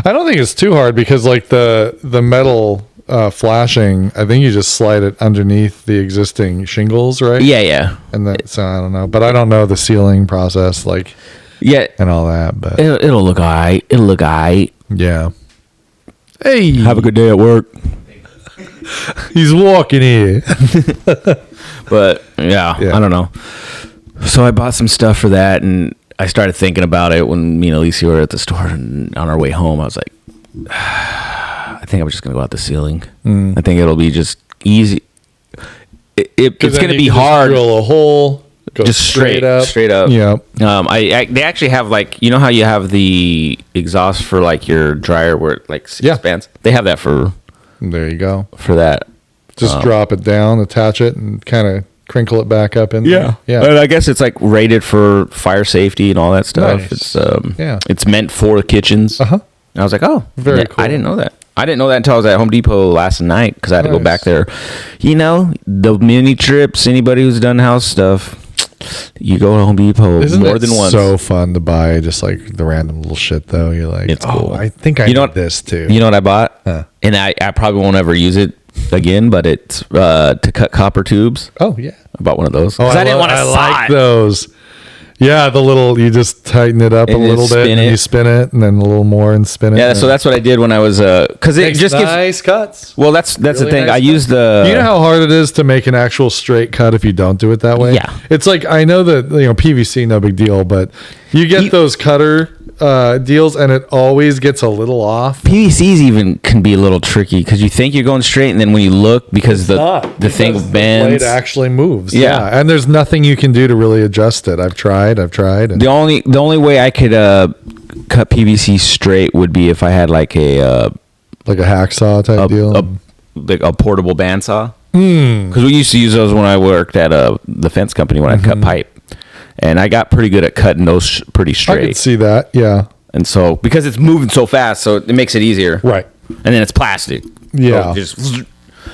I don't think it's too hard because like the metal flashing, I think you just slide it underneath the existing shingles, right? Yeah. And that, so I don't know, but I don't know the sealing process, like, Yeah. and all that, but It'll look all right. It'll look all right. yeah. Hey, Have a good day at work. he's walking here. But yeah, Yeah. I don't know. So I bought some stuff for that, and I started thinking about it when me and Alicia were at the store, and on our way home, I was like, I think I'm just gonna go out the ceiling. I think it'll be just easy. It's gonna be hard. Drill a hole, go Just straight up. Yeah. They actually have like, you know how you have the exhaust for like your dryer where it like expands. They have that for There you go. that. Just drop it down, attach it, and kind of crinkle it back up in there. Yeah. And I guess it's like rated for fire safety and all that stuff. Nice. It's it's meant for kitchens. Uh-huh. And I was like, oh, Very yeah, cool. I didn't know that. I didn't know that until I was at Home Depot last night because I had to go Nice. back there. You know, the mini trips. Anybody who's done house stuff, you go to Home Depot Isn't more it than once. so fun to buy just like the random little shit though? You're like, It's cool. I think I You know need what- this too. You know what I bought? Huh. And I probably won't ever use it again, but it's to cut copper tubes. Oh yeah. I bought one of those. Oh, 'Cause I didn't want to I saw like it. those. Yeah, the little, you just tighten it up a And little bit, and you spin it, and then a little more, and spin it. Yeah, so that's what I did when I was, because it just gives nice cuts. Well, that's Really the thing. nice I use the. You know how hard it is to make an actual straight cut if you don't do it that way? Yeah. It's like, I know that, PVC, no big deal, but you get those cutter deals, and it always gets a little off. PVCs even can be a little tricky because you think you're going straight, and then when you look, because the thing bends, the blade actually moves. Yeah. And there's nothing you can do to really adjust it. I've tried. And the only way I could cut PVC straight would be if I had like a hacksaw type deal, like a portable bandsaw. Because we used to use those when I worked at the fence company when I cut pipe. And I got pretty good at cutting those pretty straight. I could see that, yeah. And so, because it's moving so fast, so it makes it easier. Right. And then it's plastic. Yeah. So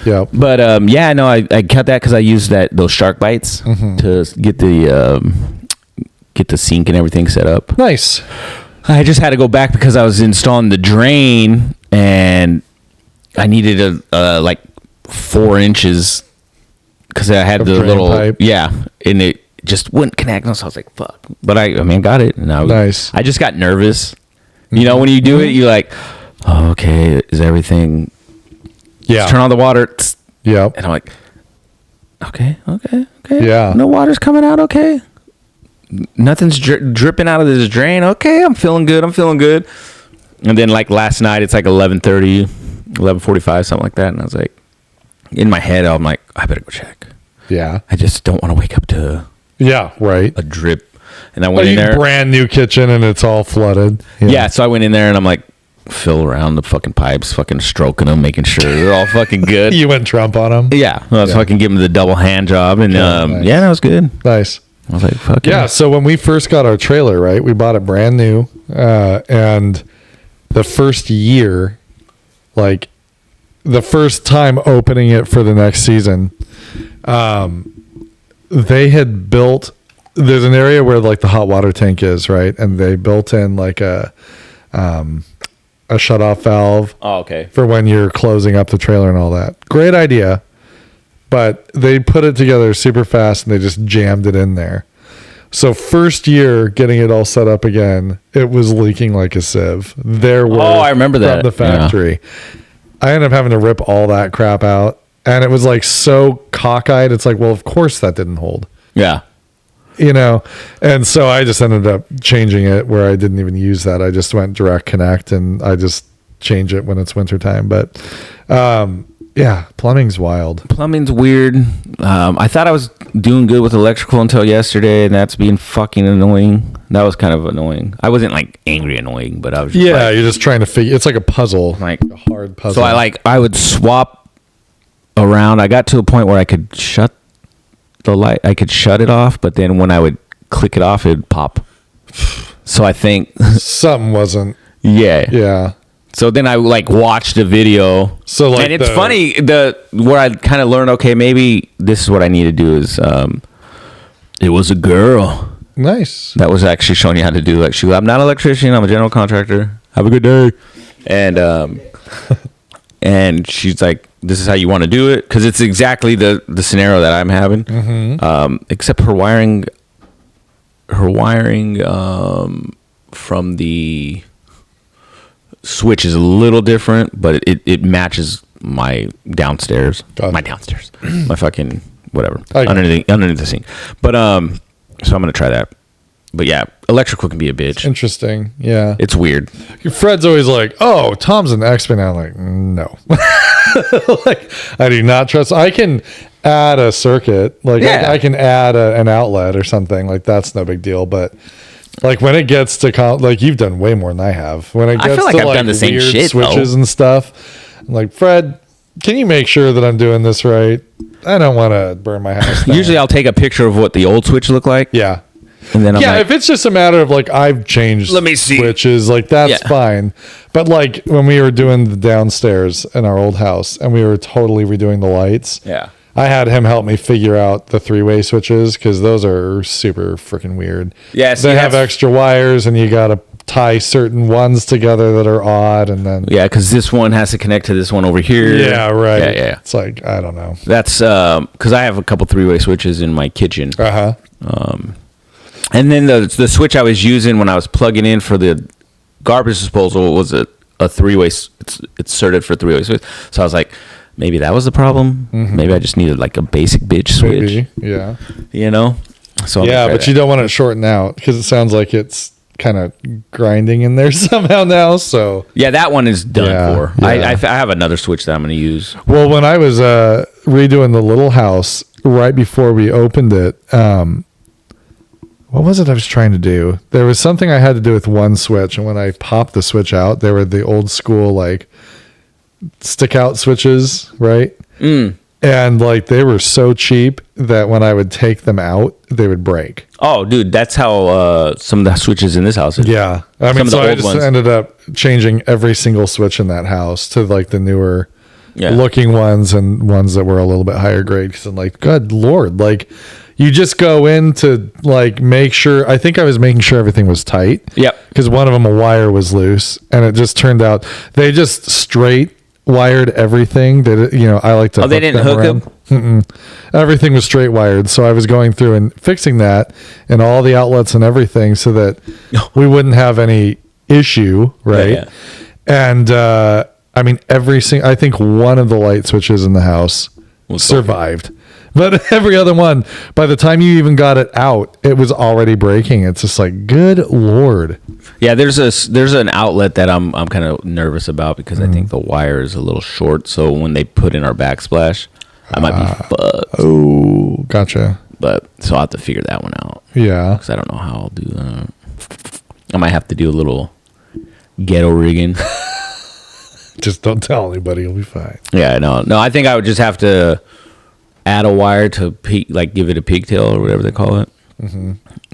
yeah. But, I cut that because I used those shark bites to get the sink and everything set up. Nice. I just had to go back because I was installing the drain, and I needed like 4 inches because I had the little pipe. Yeah, and it just wouldn't connect. So I was like, "Fuck!" But I got it. And nice. I just got nervous. You know, when you do it, you're like, oh, "Okay, is everything?" Yeah. Just turn on the water. Yeah. And I'm like, "Okay." Yeah. No water's coming out. Okay. Nothing's dripping out of this drain. Okay, I'm feeling good. And then like last night, it's like 11:30, 11:45, something like that. And I was like, in my head, I'm like, I better go check. Yeah. I just don't want to wake up to right. a drip. And I went in there. Brand new kitchen and it's all flooded. Yeah. So I went in there and I'm like, feel around the fucking pipes, fucking stroking them, making sure they're all fucking good. You went Trump on them? Yeah. I was fucking giving the double hand job. And nice. Yeah, that was good. Nice. I was like, fuck yeah. So when we first got our trailer, right, we bought it brand new. And the first year, like the first time opening it for the next season, they had built, there's an area where like the hot water tank is, right? And they built in like a shut off valve. Oh, okay. For when you're closing up the trailer and all that. Great idea. But they put it together super fast and they just jammed it in there. So first year getting it all set up again, it was leaking like a sieve. I remember that from the factory. Yeah. I ended up having to rip all that crap out, and it was like so cockeyed. It's like, well, of course that didn't hold. Yeah. And so I just ended up changing it where I didn't even use that. I just went direct connect, and I just change it when it's wintertime. But yeah, plumbing's wild. Plumbing's weird. I thought I was doing good with electrical until yesterday, and that's being fucking annoying. That was kind of annoying. I wasn't like angry annoying, but I was just you're just trying to figure. It's like a puzzle, like a hard puzzle. So I would swap around. I got to a point where I could shut the light. I could shut it off, but then when I would click it off, it'd pop. So I think something wasn't. Yeah. So then I watched a video. So and it's funny where I kind of learned, okay, maybe this is what I need to do is it was a girl. Nice. That was actually showing you how to do I'm not an electrician, I'm a general contractor. Have a good day. And and she's like, this is how you want to do it, because it's exactly the scenario that I'm having. Except her wiring from the switch is a little different, but it matches my downstairs. My fucking whatever. Underneath the sink. But so I'm gonna try that. But yeah, electrical can be a bitch. Interesting. Yeah. It's weird. Fred's always like, oh, Tom's an expert. I'm like, no. I do not trust. I can add a circuit. I can add an outlet or something. That's no big deal. But when it gets to you've done way more than I have. When it gets I feel like to I've done the same weird shit, switches and stuff, I'm like, Fred, can you make sure that I'm doing this right? I don't want to burn my house down. Usually I'll take a picture of what the old switch looked like. Yeah. And then if it's just a matter of I've changed let me see. switches, that's fine. But when we were doing the downstairs in our old house and we were totally redoing the lights. Yeah. I had him help me figure out the 3-way switches because those are super freaking weird. Yeah, they have extra wires and you got to tie certain ones together that are odd, and then because this one has to connect to this one over here. Yeah, right. Yeah. It's I don't know. That's because I have a couple 3-way switches in my kitchen. And then the switch I was using when I was plugging in for the garbage disposal was a three-way. It's inserted for three-way switch. So I was like, maybe that was the problem. Maybe I just needed like a basic bitch switch. Maybe, yeah. You know? So yeah, but you don't want it shorting out because it sounds like it's kind of grinding in there somehow now. So yeah, that one is done for. Yeah. I have another switch that I'm going to use. Well, when I was redoing the little house right before we opened it, what was it I was trying to do? There was something I had to do with one switch, and when I popped the switch out, they were the old school like stick out switches, right? And like they were so cheap that when I would take them out, they would break. Oh, dude, that's how some of the switches in this house is. Yeah, I mean, so I just ended up changing every single switch in that house to like the newer looking ones and ones that were a little bit higher grade. Because I'm like, good Lord, like. You just go in to like make sure. I think I was making sure everything was tight. Yep. Because one of them, a wire was loose, and it just turned out they just straight wired everything. That I like to. Oh, they didn't hook them. Everything was straight wired, so I was going through and fixing that and all the outlets and everything, so that we wouldn't have any issue, right? Yeah. And I mean, I think one of the light switches in the house survived. But every other one, by the time you even got it out, it was already breaking. It's just like, good Lord. Yeah, there's an outlet that I'm kind of nervous about because I think the wire is a little short. So when they put in our backsplash, I might be fucked. Oh, gotcha. But so I'll have to figure that one out. Yeah. Because I don't know how I'll do that. I might have to do a little ghetto rigging. Just don't tell anybody. You'll be fine. Yeah, no, I think I would just have to add a wire to give it a pigtail or whatever they call it,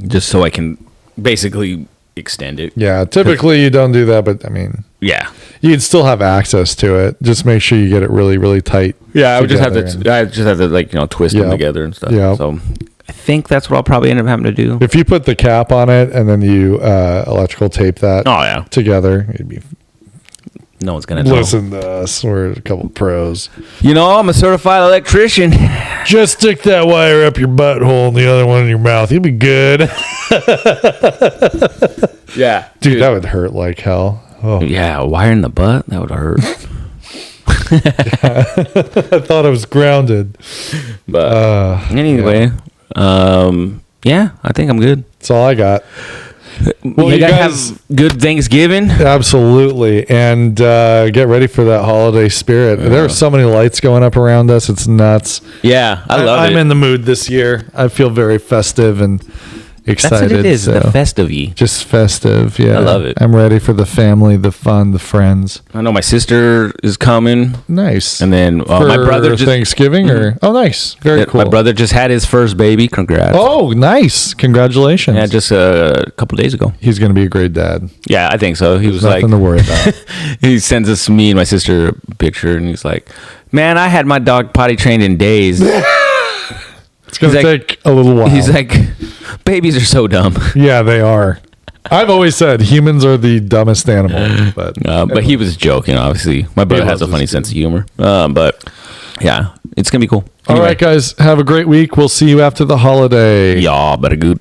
just so I can basically extend it. Yeah, typically you don't do that, but I mean, yeah, you'd still have access to it. Just make sure you get it really, really tight. Yeah, I would just have to twist them together and stuff. Yeah. So I think that's what I'll probably end up having to do. If you put the cap on it and then you electrical tape that together, it'd be. No one's going to know. Listen to us. We're a couple of pros. I'm a certified electrician. Just stick that wire up your butthole and the other one in your mouth. You'll be good. Yeah. Dude, that would hurt like hell. Oh. Yeah, a wire in the butt? That would hurt. I thought I was grounded. But anyway, yeah, I think I'm good. That's all I got. Well, you guys have good Thanksgiving. Absolutely, and get ready for that holiday spirit. Yeah. There are so many lights going up around us; it's nuts. Yeah, I love it. I'm in the mood this year. I feel very festive and excited. That's what it is. So. The festive-y. Just festive. Yeah, I love it. I'm ready for the family, the fun, the friends. I know my sister is coming. Nice. And then my brother just Thanksgiving nice. Very cool. My brother just had his first baby. Congrats. Oh, nice. Congratulations. Yeah, just a couple days ago. He's going to be a great dad. Yeah, I think so. There's nothing to worry about. He sends us, me and my sister, a picture, and he's like, "Man, I had my dog potty trained in days." It's going to take a little while. He's like, babies are so dumb. Yeah, they are. I've always said humans are the dumbest animal. But he was joking, obviously. My brother has a funny sense of humor. But, yeah, it's going to be cool. Anyway. All right, guys. Have a great week. We'll see you after the holiday. Yeah, better good.